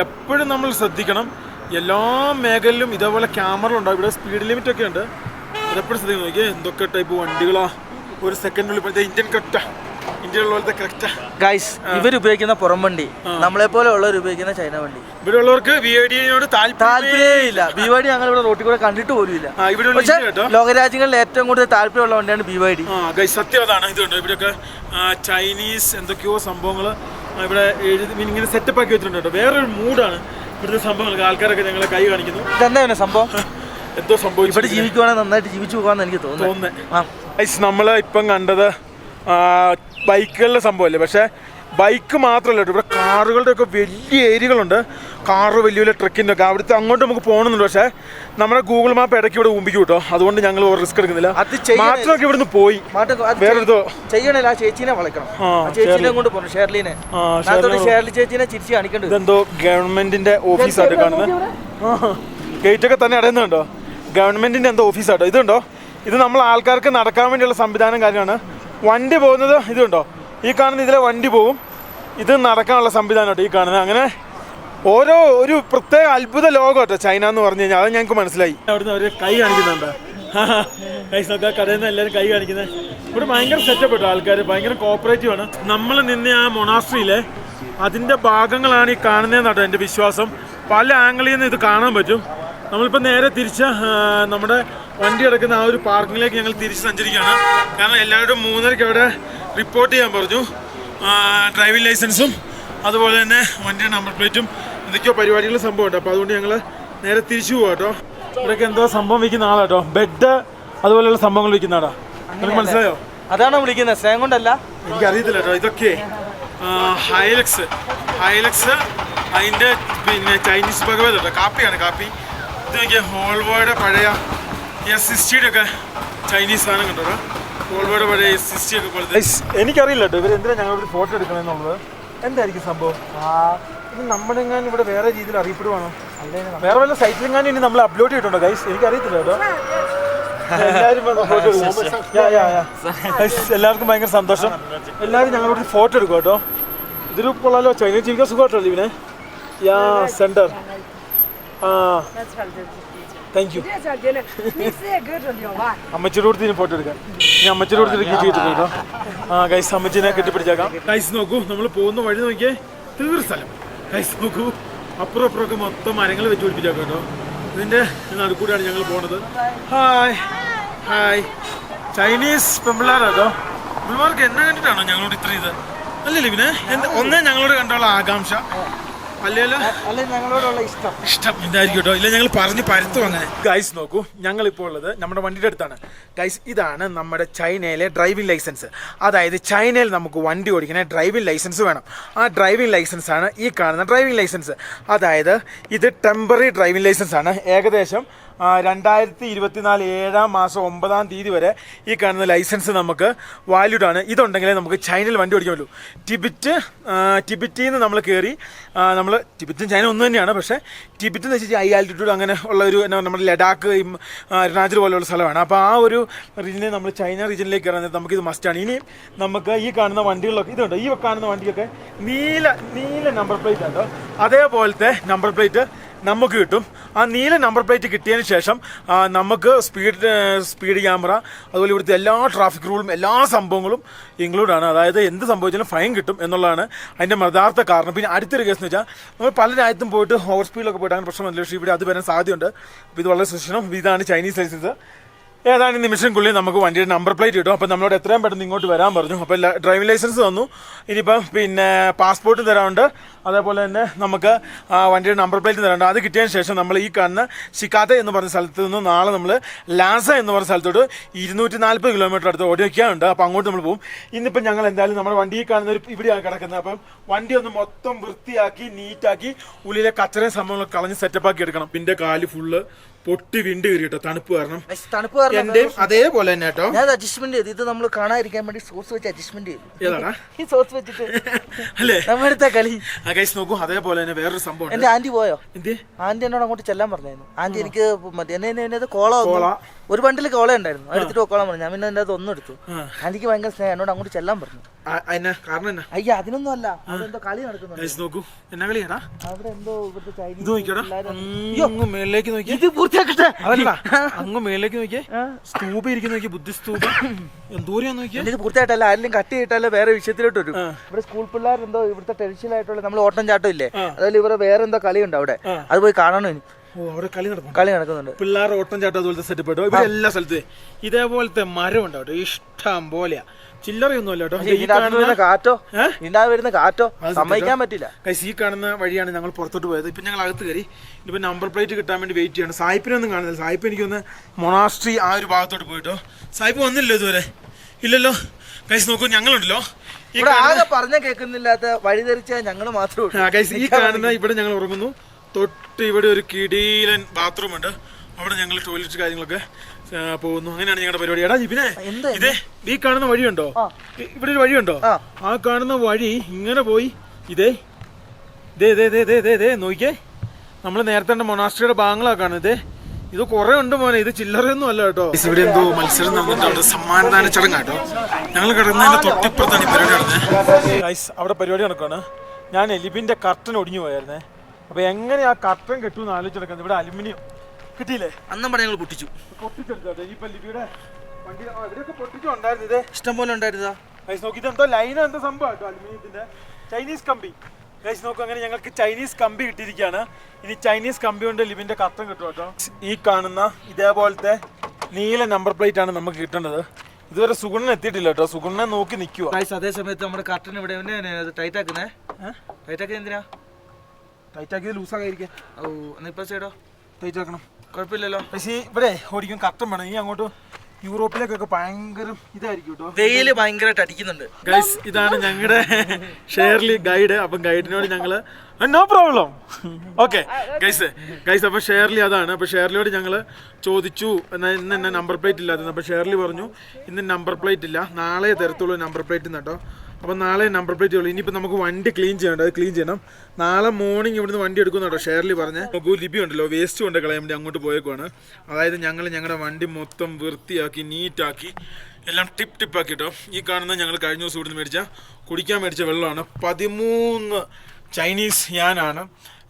എപ്പോഴും നമ്മൾ ശ്രദ്ധിക്കണം. എല്ലാ മേഖലയിലും ഇതേപോലെ ക്യാമറ ഉണ്ടാവും. ഇവിടെ സ്പീഡ് ലിമിറ്റ് ഒക്കെ ഉണ്ട്. അതെപ്പോഴും ശ്രദ്ധിക്കണം. നോക്കിയേ എന്തൊക്കെ ടൈപ്പ് വണ്ടികളാ. ഒരു സെക്കൻഡിനുള്ളിൽ ഇപ്പോഴത്തെ ഇന്ത്യൻ കറക്റ്റാ, ഇന്ത്യയിലുള്ള പോലത്തെ കറക്റ്റാ. ഗൈസ് ഇവർ ഉപയോഗിക്കുന്ന പുറം വണ്ടി നമ്മളെ പോലെ ഉള്ളവർ ഉപയോഗിക്കുന്ന ചൈന വണ്ടി. ഇവിടെ ഉള്ളവർക്ക് VID-യോട് താല്പര്യമില്ല. BYD ഞങ്ങൾ ഇവിടെ റോട്ടിൽ കൂടെ കണ്ടിട്ട് പോലുമില്ല. പക്ഷേ ലോകരാജ്യങ്ങളിൽ ഏറ്റവും കൂടുതൽ താല്പര്യമുള്ള വണ്ടിയാണ് BYD. സത്യം അതാണ്. ഇതുണ്ട് ഇവിടെയൊക്കെ ചൈനീസ് എന്തൊക്കെയോ സംഭവങ്ങൾ ഇവിടെ ഇങ്ങനെ സെറ്റപ്പ് ആക്കി വെച്ചിട്ടുണ്ട് കേട്ടോ. വേറൊരു മൂഡാണ് ഇവിടുത്തെ സംഭവങ്ങൾക്ക്. ആൾക്കാരൊക്കെ ഞങ്ങളെ കൈ കാണിക്കുന്നു. ഇതെന്താണ് സംഭവം? എന്തോ സംഭവം. ഇവിടെ ജീവിക്കുവാണെങ്കിൽ നന്നായിട്ട് ജീവിച്ചു പോകാന്ന് എനിക്ക് തോന്നുന്നത്. നമ്മൾ ഇപ്പം കണ്ടത് ബൈക്കുകളുടെ സംഭവമല്ലേ. പക്ഷേ ബൈക്ക് മാത്രമല്ല കേട്ടോ, ഇവിടെ കാറുകളുടെ ഒക്കെ വലിയ ഏരിയകളുണ്ട്. കാറ് വലിയ ട്രക്കിൻ്റെ ഒക്കെ അവിടുത്തെ അങ്ങോട്ട് നമുക്ക് പോകണമെന്നുണ്ട്. പക്ഷേ നമ്മുടെ ഗൂഗിൾ മാപ്പ് ഇടയ്ക്ക് ഇവിടെ മുമ്പിക്ക് കിട്ടോ. അതുകൊണ്ട് ഞങ്ങൾ റിസ്ക് എടുക്കുന്നില്ല. മാത്രമൊക്കെ ഇവിടുന്ന് പോയി വേറെടുത്തോ ചെയ്യണല്ലോ. ആ ചേച്ചീനെ വളയ്ക്കണം. ചേച്ചീനെ കൊണ്ട് പോകണം. ഷേർലിനെ ചേച്ചീനെ ചിരിച്ച് കാണിക്കേണ്ടത്. ഇതെന്തോ ഗവൺമെന്റിന്റെ ഓഫീസായിട്ട് കാണുന്നത്. ഗേറ്റൊക്കെ തന്നെ അടയുന്നുണ്ടോ. ഗവൺമെന്റിന്റെ എന്തോ ഓഫീസാട്ടോ. ഇതുണ്ടോ, ഇത് നമ്മൾ ആൾക്കാർക്ക് നടക്കാൻ വേണ്ടിയുള്ള സംവിധാനം കാര്യമാണ്. വണ്ടി പോകുന്നത് ഇതുണ്ടോ, ഈ കാണുന്ന ഇതിലെ വണ്ടി പോകും. ഇത് നടക്കാനുള്ള സംവിധാനം കേട്ടോ ഈ കാണുന്നത്. അങ്ങനെ ഓരോ ഒരു പ്രത്യേക അത്ഭുത ലോകം കേട്ടോ ചൈന എന്ന് പറഞ്ഞു കഴിഞ്ഞാൽ. അത് ഞങ്ങൾക്ക് മനസ്സിലായി. അവിടുന്ന് അവർ കൈ കാണിക്കുന്നുണ്ട്. കൈസ് നോക്കുക, കടയിൽ നിന്ന് എല്ലാവരും കൈ കാണിക്കുന്നത്. ഇവിടെ ഭയങ്കര സെറ്റപ്പ് കേട്ടോ. ആൾക്കാർ ഭയങ്കര കോപ്പറേറ്റീവ് ആണ്. നമ്മൾ നിന്ന ആ മൊണാസ്ട്രിയിലെ അതിൻ്റെ ഭാഗങ്ങളാണ് ഈ കാണുന്നതെന്ന് കേട്ടോ എൻ്റെ വിശ്വാസം. പല ആംഗിളിൽ നിന്ന് ഇത് കാണാൻ പറ്റും. നമ്മളിപ്പോൾ നേരെ തിരിച്ച് നമ്മുടെ വണ്ടി കിടക്കുന്ന ആ ഒരു പാർക്കിങ്ങിലേക്ക് ഞങ്ങൾ തിരിച്ച് സഞ്ചരിക്കുകയാണ്. കാരണം എല്ലാവരും 3:30 അവിടെ റിപ്പോർട്ട് ചെയ്യാൻ പറഞ്ഞു. ഡ്രൈവിംഗ് ലൈസൻസും അതുപോലെ തന്നെ വണ്ടിയുടെ നമ്പർ പ്ലേറ്റും എന്തൊക്കെയോ പരിപാടികളും സംഭവമുണ്ട്. അപ്പോൾ അതുകൊണ്ട് ഞങ്ങൾ നേരെ തിരിച്ചു പോകാം കേട്ടോ. ഇവിടെയൊക്കെ എന്തോ സംഭവം വയ്ക്കുന്ന ആളാട്ടോ. ബെഡ് അതുപോലെയുള്ള സംഭവങ്ങൾ വയ്ക്കുന്ന ആളാ. നിങ്ങൾക്ക് മനസ്സിലായോ? അതാണോ വിളിക്കുന്നത്? സ്നേഹം കൊണ്ടല്ല, എനിക്കറിയത്തില്ല കേട്ടോ. ഇതൊക്കെ ഹൈലക്സ് അതിൻ്റെ പിന്നെ ചൈനീസ് ഭഗവത് കേട്ടോ. കാപ്പിയാണ് കാപ്പി. ഇത് നോക്കിയാൽ വോൾവോയുടെ പഴയ S60 ഒക്കെ ചൈനീസ് സാധനം കണ്ടോ. വോൾവോയുടെ പഴയ S60 ഒക്കെ പോലത്തെ. എനിക്കറിയില്ല കേട്ടോ ഇവർ എന്തിനാണ് ഞങ്ങളൊരു ഫോട്ടോ എടുക്കണമെന്നുള്ളത്. എന്തായിരിക്കും സംഭവം? ഇത് നമ്മളെങ്ങാനും ഇവിടെ വേറെ രീതിയിൽ അറിയപ്പെടുവാണോ? വേറെ വല്ല സൈറ്റിലെങ്ങാനും ഇനി നമ്മൾ അപ്ലോഡ് ചെയ്തിട്ടുണ്ടോ ഗൈസ്? എനിക്കറിയത്തില്ല കേട്ടോ. എല്ലാവർക്കും ഭയങ്കര സന്തോഷം. എല്ലാവരും ഞങ്ങളോട് ഫോട്ടോ എടുക്കും കേട്ടോ. ഇതൊരു കൊള്ളാലോ, ചൈനീസ് ജീവിക്കാൻ സുഖമായിട്ടോ ഇവനെ. യാ സെന്റർ. Thank you. അമ്മച്ചിയുടെ കൊടുത്ത് ഫോട്ടോ എടുക്കാൻ. ഇനി അമ്മച്ചിയുടെ കൊടുത്ത് ചെയ്തിട്ട് കേട്ടോ. ഗൈസ് അമ്മച്ചിനെ കെട്ടിപ്പിടിച്ചേക്കാം. ഗൈസ് നോക്കൂ, നമ്മൾ പോകുന്ന വഴി നോക്കിയേ, തീർ സ്ഥലം. ഗൈസ് നോക്കൂ, അപ്പുറം അപ്പുറമൊക്കെ മൊത്തം മരങ്ങൾ വെച്ച് പിടിപ്പിച്ചേക്കാം കേട്ടോ. ഇതിൻ്റെ നടുക്കൂടെയാണ് ഞങ്ങൾ പോണത്. Hi hi. ചൈനീസ് പെമ്പിള്ളാരാ കേട്ടോ. പിള്ളേർക്ക് എന്നെ കണ്ടിട്ടാണോ ഞങ്ങളോട് ഇത്ര ഇത്? അല്ലല്ലോ ഇവനെ ഒന്നേ ഞങ്ങളോട് കണ്ടുള്ള ആകാംക്ഷ, അല്ലല്ലോ ഞങ്ങളോടുള്ള ഇഷ്ടം ഇതായിരിക്കും കേട്ടോ. ഇല്ല ഞങ്ങൾ പറഞ്ഞ് പരത്തും അങ്ങനെ. ഗൈസ് നോക്കൂ, ഞങ്ങളിപ്പോൾ ഉള്ളത് നമ്മുടെ വണ്ടിയുടെ അടുത്താണ്. ഗൈസ് ഇതാണ് നമ്മുടെ ചൈനയിലെ ഡ്രൈവിംഗ് ലൈസൻസ്. അതായത് ചൈനയിൽ നമുക്ക് വണ്ടി ഓടിക്കണ ഡ്രൈവിംഗ് ലൈസൻസ് വേണം. ആ ഡ്രൈവിംഗ് ലൈസൻസ് ആണ് ഈ കാണുന്ന ഡ്രൈവിംഗ് ലൈസൻസ്. അതായത് ഇത് ടെമ്പററി ഡ്രൈവിംഗ് ലൈസൻസ് ആണ്. ഏകദേശം 2024 7 മാസം 9 തീയതി വരെ ഈ കാണുന്ന ലൈസൻസ് നമുക്ക് വാല്യൂഡ് ആണ്. ഇതുണ്ടെങ്കിലേ നമുക്ക് ചൈനയിൽ വണ്ടി ഓടിക്കാൻ പറ്റൂ. ടിബറ്റിൽ നിന്ന് നമ്മൾ കയറി, നമ്മൾ ടിബറ്റും ചൈന ഒന്ന് തന്നെയാണ്. പക്ഷേ ടിബറ്റ് എന്ന് വെച്ചാൽ ഹൈ ആൾട്ടിറ്റ്യൂഡ് അങ്ങനെ ഉള്ള ഒരു നമ്മുടെ ലഡാക്ക്, അരുണാചൽ പോലെയുള്ള സ്ഥലമാണ്. അപ്പോൾ ആ ഒരു റീജിയനിൽ നമ്മൾ ചൈന റീജിയനിലേക്ക് കയറാൻ നമുക്കിത് മസ്റ്റാണ്. ഇനി നമുക്ക് ഈ കാണുന്ന വണ്ടികളിലൊക്കെ ഇതുണ്ട്. ഈ കാണുന്ന വണ്ടിയൊക്കെ നീല നമ്പർ പ്ലേറ്റ് ഉണ്ടോ, അതേപോലത്തെ നമ്പർ പ്ലേറ്റ് നമുക്ക് കിട്ടും. ആ നീല നമ്പർ പ്ലേറ്റ് കിട്ടിയതിന് ശേഷം നമുക്ക് സ്പീഡ് ക്യാമറ, അതുപോലെ ഇവിടുത്തെ എല്ലാ ട്രാഫിക് റൂളും എല്ലാ സംഭവങ്ങളും ഇൻക്ലൂഡാണ്. അതായത് എന്ത് സംഭവിച്ചാലും ഫൈൻ കിട്ടും എന്നുള്ളതാണ് അതിൻ്റെ യഥാർത്ഥ കാരണം. പിന്നെ അടുത്തൊരു കേസ് എന്ന് വെച്ചാൽ നമ്മൾ പല രാജ്യത്തും പോയിട്ട് ഓവർ സ്പീഡിലൊക്കെ പോയിട്ട് അങ്ങനെ പ്രശ്നമൊന്നുമില്ല. പക്ഷേ ഇവിടെ അത് വരാൻ സാധ്യതയുണ്ട്. അപ്പോൾ ഇത് വളരെ സൂക്ഷിക്കണം. ഇതാണ് ചൈനീസ് ലൈസൻസ്. ഏതാനും നിമിഷംക്കുള്ളിൽ നമുക്ക് വണ്ടിയുടെ നമ്പർ പ്ലേറ്റ് കിട്ടും. അപ്പോൾ നമ്മളോട് എത്രയും പെട്ടെന്ന് ഇങ്ങോട്ട് വരാൻ പറഞ്ഞു. അപ്പോൾ ഡ്രൈവിംഗ് ലൈസൻസ് തന്നു. ഇനിയിപ്പം പിന്നെ പാസ്പോർട്ട് തരാറുണ്ട്. അതേപോലെ തന്നെ നമുക്ക് വണ്ടിയുടെ നമ്പർ പ്ലേറ്റ് തരാറുണ്ട്. അത് കിട്ടിയതിന് ശേഷം നമ്മൾ ഈ കാണുന്ന ഷിക്കാത്ത എന്ന് പറഞ്ഞ സ്ഥലത്ത് നിന്ന് നാളെ നമ്മൾ ലാസ എന്ന് പറഞ്ഞ സ്ഥലത്തോട്ട് 240 കിലോമീറ്റർ അടുത്ത് ഓടി വയ്ക്കാറുണ്ട്. അപ്പോൾ അങ്ങോട്ട് നമ്മൾ പോകും. ഇന്നിപ്പം ഞങ്ങൾ എന്തായാലും നമ്മുടെ വണ്ടി കാണുന്ന ഒരു ഇവിടെയാണ് കിടക്കുന്നത്. അപ്പം വണ്ടി ഒന്ന് മൊത്തം വൃത്തിയാക്കി നീറ്റാക്കി ഉള്ളിലെ കച്ചറയും സംഭവങ്ങളൊക്കെ കളഞ്ഞ് സെറ്റപ്പാക്കി എടുക്കണം. പിന്നെ കാല് ഫുള്ള് പൊട്ടി വിണ്ട് കയറി കേട്ടോ, തണുപ്പ് കാരണം. അതേപോലെ തന്നെ കേട്ടോ ഞാൻ അഡ്ജസ്റ്റ്മെന്റ് ചെയ്തു. ഇത് നമ്മൾ കാണാതിരിക്കാൻ വേണ്ടി സോസ് വെച്ച് അഡ്ജസ്റ്റ്മെന്റ് ചെയ്തു. ഏതാടാ ഈ സോസ് വെച്ചിട്ട് അല്ലേ നമ്മുടെ കളി. നോക്കൂ, അതേപോലെ തന്നെ വേറൊരു സംഭവം. എന്റെ ആന്റി പോയോ? ആന്റി എന്നോട് അങ്ങോട്ട് ചെല്ലാൻ പറഞ്ഞായിരുന്നു. ആന്റി എനിക്ക് എന്നെ കോള ഒരു ബണ്ടിൽ കോള ഉണ്ടായിരുന്നു, എടുത്തിട്ട് വെക്കോളാൻ പറഞ്ഞു. ഞാൻ പിന്നെ അതിന്റെ ഒന്നും എടുത്തു. ആന്റിക്ക് ഭയങ്കര സ്നേഹം, എന്നോട് അങ്ങോട്ട് ചെല്ലാൻ പറഞ്ഞു. അയ്യ അതിനൊന്നും അല്ല, അവിടെ എന്തോ കളി നടക്കുന്നുണ്ട്. നോക്കൂ എന്നാ കളിയാടാ, അവിടെ എന്തോ ഇവിടുത്തെ ചൈനീസ് മേളിലേക്ക് നോക്കി, ഇത് പൂർത്തിയാക്കട്ടെ. അതല്ല അങ്ങ് മേളിലേക്ക് നോക്കിയേ, സ്തൂപം ഇരിക്കുന്ന നോക്കി, ബുദ്ധിസ്തൂപം എന്തോരം നോക്കിയാൽ. ഇത് പൂർത്തിയായിട്ടല്ല, ആരെങ്കിലും കട്ട് ചെയ്തിട്ടല്ല വേറെ വിഷയത്തിലോട്ട് വരും. ഇവിടെ സ്കൂൾ പിള്ളേർ എന്തോ ഇവിടുത്തെ ട്രഡീഷണൽ ആയിട്ടുള്ള നമ്മൾ ഓട്ടം ചാട്ടം ഇല്ലേ, അതുപോലെ ഇവരെ വേറെ എന്തോ കളിയുണ്ട് അവിടെ, അത് പോയി കാണണോ ഇനി. അവിടെ കളി നടക്കുന്നുണ്ട്. പിള്ളേർ ഓട്ടം ചാട്ടം അതുപോലത്തെ സെറ്റപ്പ് കേട്ടോ. ഇവിടെ എല്ലാ സ്ഥലത്ത് ഇതേപോലത്തെ മരം ഉണ്ടാവും, ഇഷ്ടം പോലെയാ, ചില്ലറയൊന്നും അല്ല കേട്ടോ. വരുന്ന കാറ്റോ സമ്മതിക്കാൻ പറ്റില്ല. ഈ കാണുന്ന വഴിയാണ് ഞങ്ങൾ പുറത്തോട്ട് പോയത്. ഇപ്പൊ ഞങ്ങൾ അകത്ത് കയറി. ഇപ്പൊ നമ്പർ പ്ലേറ്റ് കിട്ടാൻ വേണ്ടി വെയിറ്റ് ചെയ്യണം. സായിപ്പിനൊന്നും കാണുന്നില്ല. സായിപ്പ് എനിക്കൊന്ന് മൊണാസ്ട്രി ആ ഒരു ഭാഗത്തോട്ട് പോയിട്ടോ. സായിപ്പ് വന്നില്ലല്ലോ ഇതുവരെ, ഇല്ലല്ലോ. കൈസ് നോക്കൂ, ഞങ്ങളുണ്ടല്ലോ പറഞ്ഞ കേൾക്കുന്നില്ലാത്ത വഴിതെറിച്ച ഞങ്ങൾ മാത്രമേ. ഈ കാണുന്ന ഇവിടെ ഞങ്ങൾ ഉറങ്ങുന്നു. തൊട്ട് ഇവിടെ ഒരു കിടീലൻ ബാത്റൂം ഉണ്ട്. അവിടെ ഞങ്ങൾ ടോയ്ലറ്റ് കാര്യങ്ങളൊക്കെ പോകുന്നു. അങ്ങനെയാണ് ഞങ്ങളുടെ പരിപാടി. എടാ പിന്നെ ഇതേ ഈ കാണുന്ന വഴിയുണ്ടോ, ഇവിടെ ഒരു വഴിയുണ്ടോ, ആ കാണുന്ന വഴി ഇങ്ങനെ പോയി ഇതേ നോക്കിയേ, നമ്മൾ നേരത്തെ മൊണാസ്ട്രിയുടെ ഭാഗങ്ങളാ കാണുന്നത്. ഇത് കുറെ ഉണ്ട് മോനെ, ഇത് ചില്ലറയൊന്നും അല്ല കേട്ടോ. ഇവിടെ എന്തോ മത്സരം നടന്നിട്ടുണ്ട്, സമ്മാനദാന ചടങ്ങാട്ടോ. ഞങ്ങൾ കിടന്നതിന്റെ തൊട്ടിപ്പുറത്താണ് ഈ പരിപാടി നടന്നത്. അവിടെ പരിപാടി നടക്കുകയാണ്. ഞാൻ ലിബിന്റെ കർട്ടൻ ഒടിഞ്ഞു പോയായിരുന്നേ. അപ്പൊ എങ്ങനെ ആ കർട്ടൻ കെട്ടുമെന്ന് ആലോചിച്ചെടുക്കുന്നത്. ഇവിടെ അലുമിനിയം കിട്ടിയില്ലേ, അന്നും പറഞ്ഞ ഞങ്ങൾ പൊട്ടിച്ചെടുത്തോ. ഇനിയിപ്പോ ലിബിയുടെ വണ്ടി ഇവിടെയൊക്കെ പൊട്ടിച്ചുണ്ടായിരുന്നു. ഇത് ഇഷ്ടം പോലെ ഉണ്ടായിരുന്നോ. നോക്കി, ഇതെന്തോ ലൈന എന്തോ സംഭവം കേട്ടോ, അലുമിനിയത്തിന്റെ ചൈനീസ് കമ്പി. നോക്കൂ, അങ്ങനെ ഞങ്ങൾക്ക് ചൈനീസ് കമ്പി കിട്ടിയിരിക്കുകയാണ്. ഇനി ചൈനീസ് കമ്പി കൊണ്ട് ലിബിന്റെ കർട്ടൻ കിട്ടും കേട്ടോ. ഈ കാണുന്ന ഇതേപോലത്തെ നീല നമ്പർ പ്ലേറ്റ് ആണ് നമുക്ക് കിട്ടേണ്ടത്. ഇതുവരെ സുഗുണൻ എത്തിയിട്ടില്ല കേട്ടോ. സുഗുണനെ നോക്കി നിൽക്കുക. അതേ സമയത്ത് നമ്മുടെ കർട്ടൻ ഇവിടെ ടൈറ്റ് ആക്കുന്നേ. ടൈറ്റ് ആക്കിയത് എന്തിനാ? ടൈറ്റ് ആക്കിയത് ലൂസാകാതിരിക്കാൻ. സൈഡോ ടൈറ്റ് ആക്കണം, കുഴപ്പമില്ലല്ലോ. പക്ഷേ ഇവിടെ ഓടിക്കും കർട്ടൻ വേണം. ഇനി അങ്ങോട്ട് യൂറോപ്പിലേക്കൊക്കെ ഭയങ്കര ഇതായിരിക്കും കേട്ടോ, വെയില് ഭയങ്കരമായിട്ട് അടിക്കുന്നുണ്ട്. ഗൈസ് ഇതാണ് ഞങ്ങളുടെ ഷെയർലി ഗൈഡ്. അപ്പം ഗൈഡിനോട് ഞങ്ങള് നോ പ്രോബ്ലം ഓക്കെ ഗൈസ്. അപ്പൊ ഷെയർലി അതാണ്. അപ്പൊ ഷെയർലിയോട് ഞങ്ങള് ചോദിച്ചു ഇന്ന് എന്നെ നമ്പർ പ്ലേറ്റ് ഇല്ലാത്തത്. അപ്പൊ ഷെയർലി പറഞ്ഞു ഇന്ന് നമ്പർ പ്ലേറ്റ് ഇല്ല, നാളെ തരത്തുള്ളൂ നമ്പർ പ്ലേറ്റ് കേട്ടോ. അപ്പം നാളെ നമ്പർ പ്ലേറ്റ് ഉള്ളൂ. ഇനിയിപ്പോൾ നമുക്ക് വണ്ടി ക്ലീൻ ചെയ്യണം, അത് ക്ലീൻ ചെയ്യണം. നാളെ മോർണിംഗ് ഇവിടുന്ന് വണ്ടി എടുക്കുന്നുണ്ടോ ഷെയർലി പറഞ്ഞ്. നമുക്ക് ലിപി ഉണ്ടല്ലോ വേസ്റ്റ് കൊണ്ട് കളയാൻ വേണ്ടി അങ്ങോട്ട് പോയേക്കുവാണ്. അതായത് ഞങ്ങളുടെ വണ്ടി മൊത്തം വൃത്തിയാക്കി നീറ്റാക്കി എല്ലാം ടിപ്പാക്കി കേട്ടോ. ഈ കാണുന്ന ഞങ്ങൾ കഴിഞ്ഞ ദിവസം ഇവിടുന്ന് കുടിക്കാൻ മേടിച്ച വെള്ളമാണ്. 13 ചൈനീസ് യാനാണ്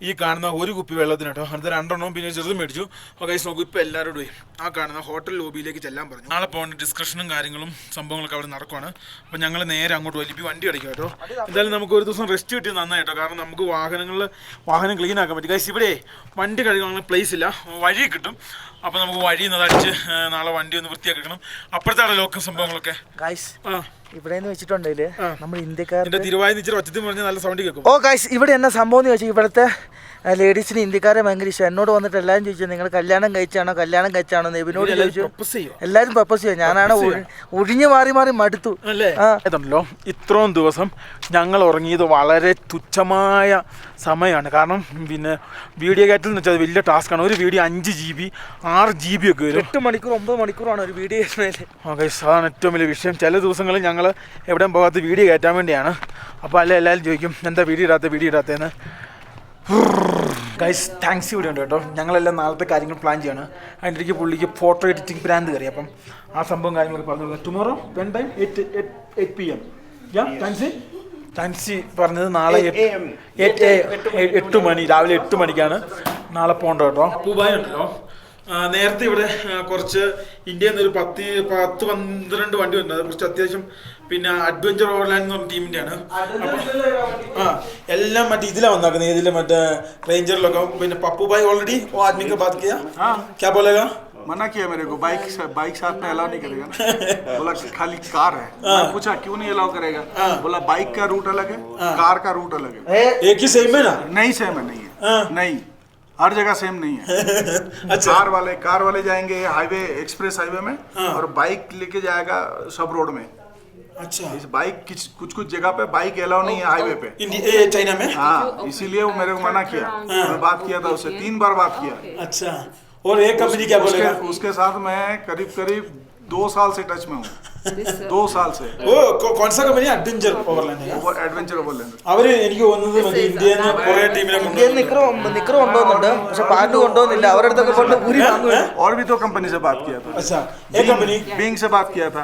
ഈ കാണുന്ന ഒരു കുപ്പി വെള്ളത്തിന് കേട്ടോ. അടുത്ത 2 പിന്നെ ചെറുതും മേടിച്ചു. അപ്പോൾ ഗൈസ് നോക്കൂ, ഇപ്പോൾ എല്ലാവരോടും ആ കാണുന്ന ഹോട്ടൽ ലോബിയിലേക്ക് ചെല്ലാൻ പറഞ്ഞു. നാളെ പോകേണ്ട ഡിസ്കഷനും കാര്യങ്ങളും സംഭവങ്ങളൊക്കെ അവിടെ നടക്കുവാണ്. അപ്പോൾ ഞങ്ങൾ നേരെ അങ്ങോട്ട് വലിപ്പി വണ്ടി അടിക്കും കേട്ടോ. എന്തായാലും നമുക്ക് ഒരു ദിവസം റെസ്റ്റ് കിട്ടിയത് നന്നായി കേട്ടോ. കാരണം നമുക്ക് വാഹനം ക്ലീൻ ആക്കാൻ പറ്റും. ഗൈസ് ഇവിടെ വണ്ടി കഴുകാനുള്ള പ്ലേസ് ഇല്ല, വഴി കിട്ടും. അപ്പോൾ നമുക്ക് വഴിയിൽ നിന്ന് അടിച്ച് നാളെ വണ്ടി ഒന്ന് വൃത്തിയാക്കണം. അപ്പുറത്താണ് ലോക്കൽ സംഭവങ്ങളൊക്കെ. ഗൈസ് ഇവിടെ വെച്ചിട്ടുണ്ടെങ്കിൽ നമ്മൾ ഇന്ത്യക്കാരുടെ തിരുവായി ഒച്ചത്തിൽ പറഞ്ഞ നല്ല സൗണ്ട് കേൾക്കും. ഓ ഗൈസ് ഇവിടെ എന്നാ സംഭവം എന്ന് ചോദിച്ചാൽ ഇവിടുത്തെ ലേഡീസിന് ഇന്ത്യക്കാരെ ഭയങ്കര ഇഷ്ടം. എന്നോട് വന്നിട്ട് എല്ലാവരും ചോദിച്ചു നിങ്ങൾ കല്യാണം കഴിച്ചാണോ നെബിനോട് ചോദിച്ചു. എല്ലാവരും പ്രപ്പോസ് ചെയ്യും. ഞാനാണ് ഒഴിഞ്ഞു മാറി മടുത്തു. ല്ലോ ഇത്രയും ദിവസം ഞങ്ങൾ ഉറങ്ങിയത് വളരെ തുച്ഛമായ സമയമാണ്. കാരണം പിന്നെ വീഡിയോ കയറ്റൽ എന്ന് വെച്ചാൽ വലിയ ടാസ്ക്കാണ്. ഒരു വീഡിയോ 5 GB 6 GB ഒക്കെ വരും. 8 മണിക്കൂർ 9 മണിക്കൂറാണ് ഒരു വീഡിയോ കയറ്റുന്നതിൽ. അതാണ് ഏറ്റവും വലിയ വിഷയം. ചില ദിവസങ്ങളിൽ ഞങ്ങൾ എവിടെയും പോകാത്ത വീഡിയോ കയറ്റാൻ വേണ്ടിയാണ്. അപ്പോൾ എല്ലാവരും ചോദിക്കും എന്താ വീഡിയോ ഇടാത്തതെന്ന്. ഗൈസ് താങ്ക്സ് ഇവിടെ ഉണ്ട് കേട്ടോ. ഞങ്ങളെല്ലാം നാളത്തെ കാര്യങ്ങൾ പ്ലാൻ ചെയ്യാണ്. അതിൻ്റെ ഇടയ്ക്ക് പുള്ളിക്ക് ഫോട്ടോ എഡിറ്റിംഗ് പ്രാന്ത് കയറി. അപ്പം ആ സംഭവം കാര്യങ്ങളൊക്കെ പറഞ്ഞു. Tomorrow when time 8 PM. താങ്ക്സി പറഞ്ഞത് നാളെ 8 മണി രാവിലെ 8 മണിക്കാണ് നാളെ പോകേണ്ടത് കേട്ടോ. പൂബായി ഉണ്ടല്ലോ, നേരത്തെ ഇവിടെ കുറച്ച് ഇന്ത്യയിൽ നിന്ന് ഒരു 10-12 വണ്ടി ഉണ്ട്. അത് കുറച്ച് അത്യാവശ്യം പിന്നെ അഡ്വഞ്ചർ ഓവർലാൻഡ് എന്ന് പറഞ്ഞ ടീമിൻ്റെയാണ്. അപ്പം എല്ലാം മറ്റേ ഇതിലാണ് വന്നാക്കുന്നത്. ഇതിൽ മറ്റേ റേഞ്ചറിലൊക്കെ. പിന്നെ പപ്പു ഭാई ऑलरेडी वो आदमी का बात किया, क्या बोलेगा? मना किया मेरे को, बाइक साथ में अलाउ नहीं करेगा ना। बोला खाली कार है। मैं पूछा क्यों नहीं अलाउ करेगा? बोला बाइक का रूट अलग है, कार का रूट अलग है। एक ही सेम है ना? नहीं सेम है, नहीं है, नहीं हर जगह सेम नहीं है। अच्छा। कार वाले जाएंगे हाईवे, एक्सप्रेस हाईवे में, और बाइक लेके जाएगा सब रोड में। अच्छा। इस बाइक कुछ जगह पे बाइक अलाउ नहीं है हाईवे पे, चाइना में। हाँ, इसीलिए वो मेरे को मना किया। मैं बात किया था उससे, 3 बार बात किया। अच्छा। और एक कंपनी क्या बोलेगा? उसके साथ मैं करीब 2 साल से टच में हूँ। 2 साल से. वो कौन सा कंपनी? अडवेंचर ओवरलैंड है। वो एडवेंचर ओवरलैंड. അവര് എനിക്ക് തോന്നുന്നത് മറ്റേ ഇന്ത്യയിൽ നിന്ന് കുറേ ടീമിനെ നിക്കറ് കൊണ്ടുവന്നുണ്ട്, പക്ഷെ പാട്ട് കൊണ്ടുവന്നില്ല. അവരുടെ അടുത്തൊക്കെ കൊണ്ട് ഊരി വാങ്ങുക. और भी तो कंपनी से बात किया था. अच्छा, एक कंपनी बिंग से बात किया था.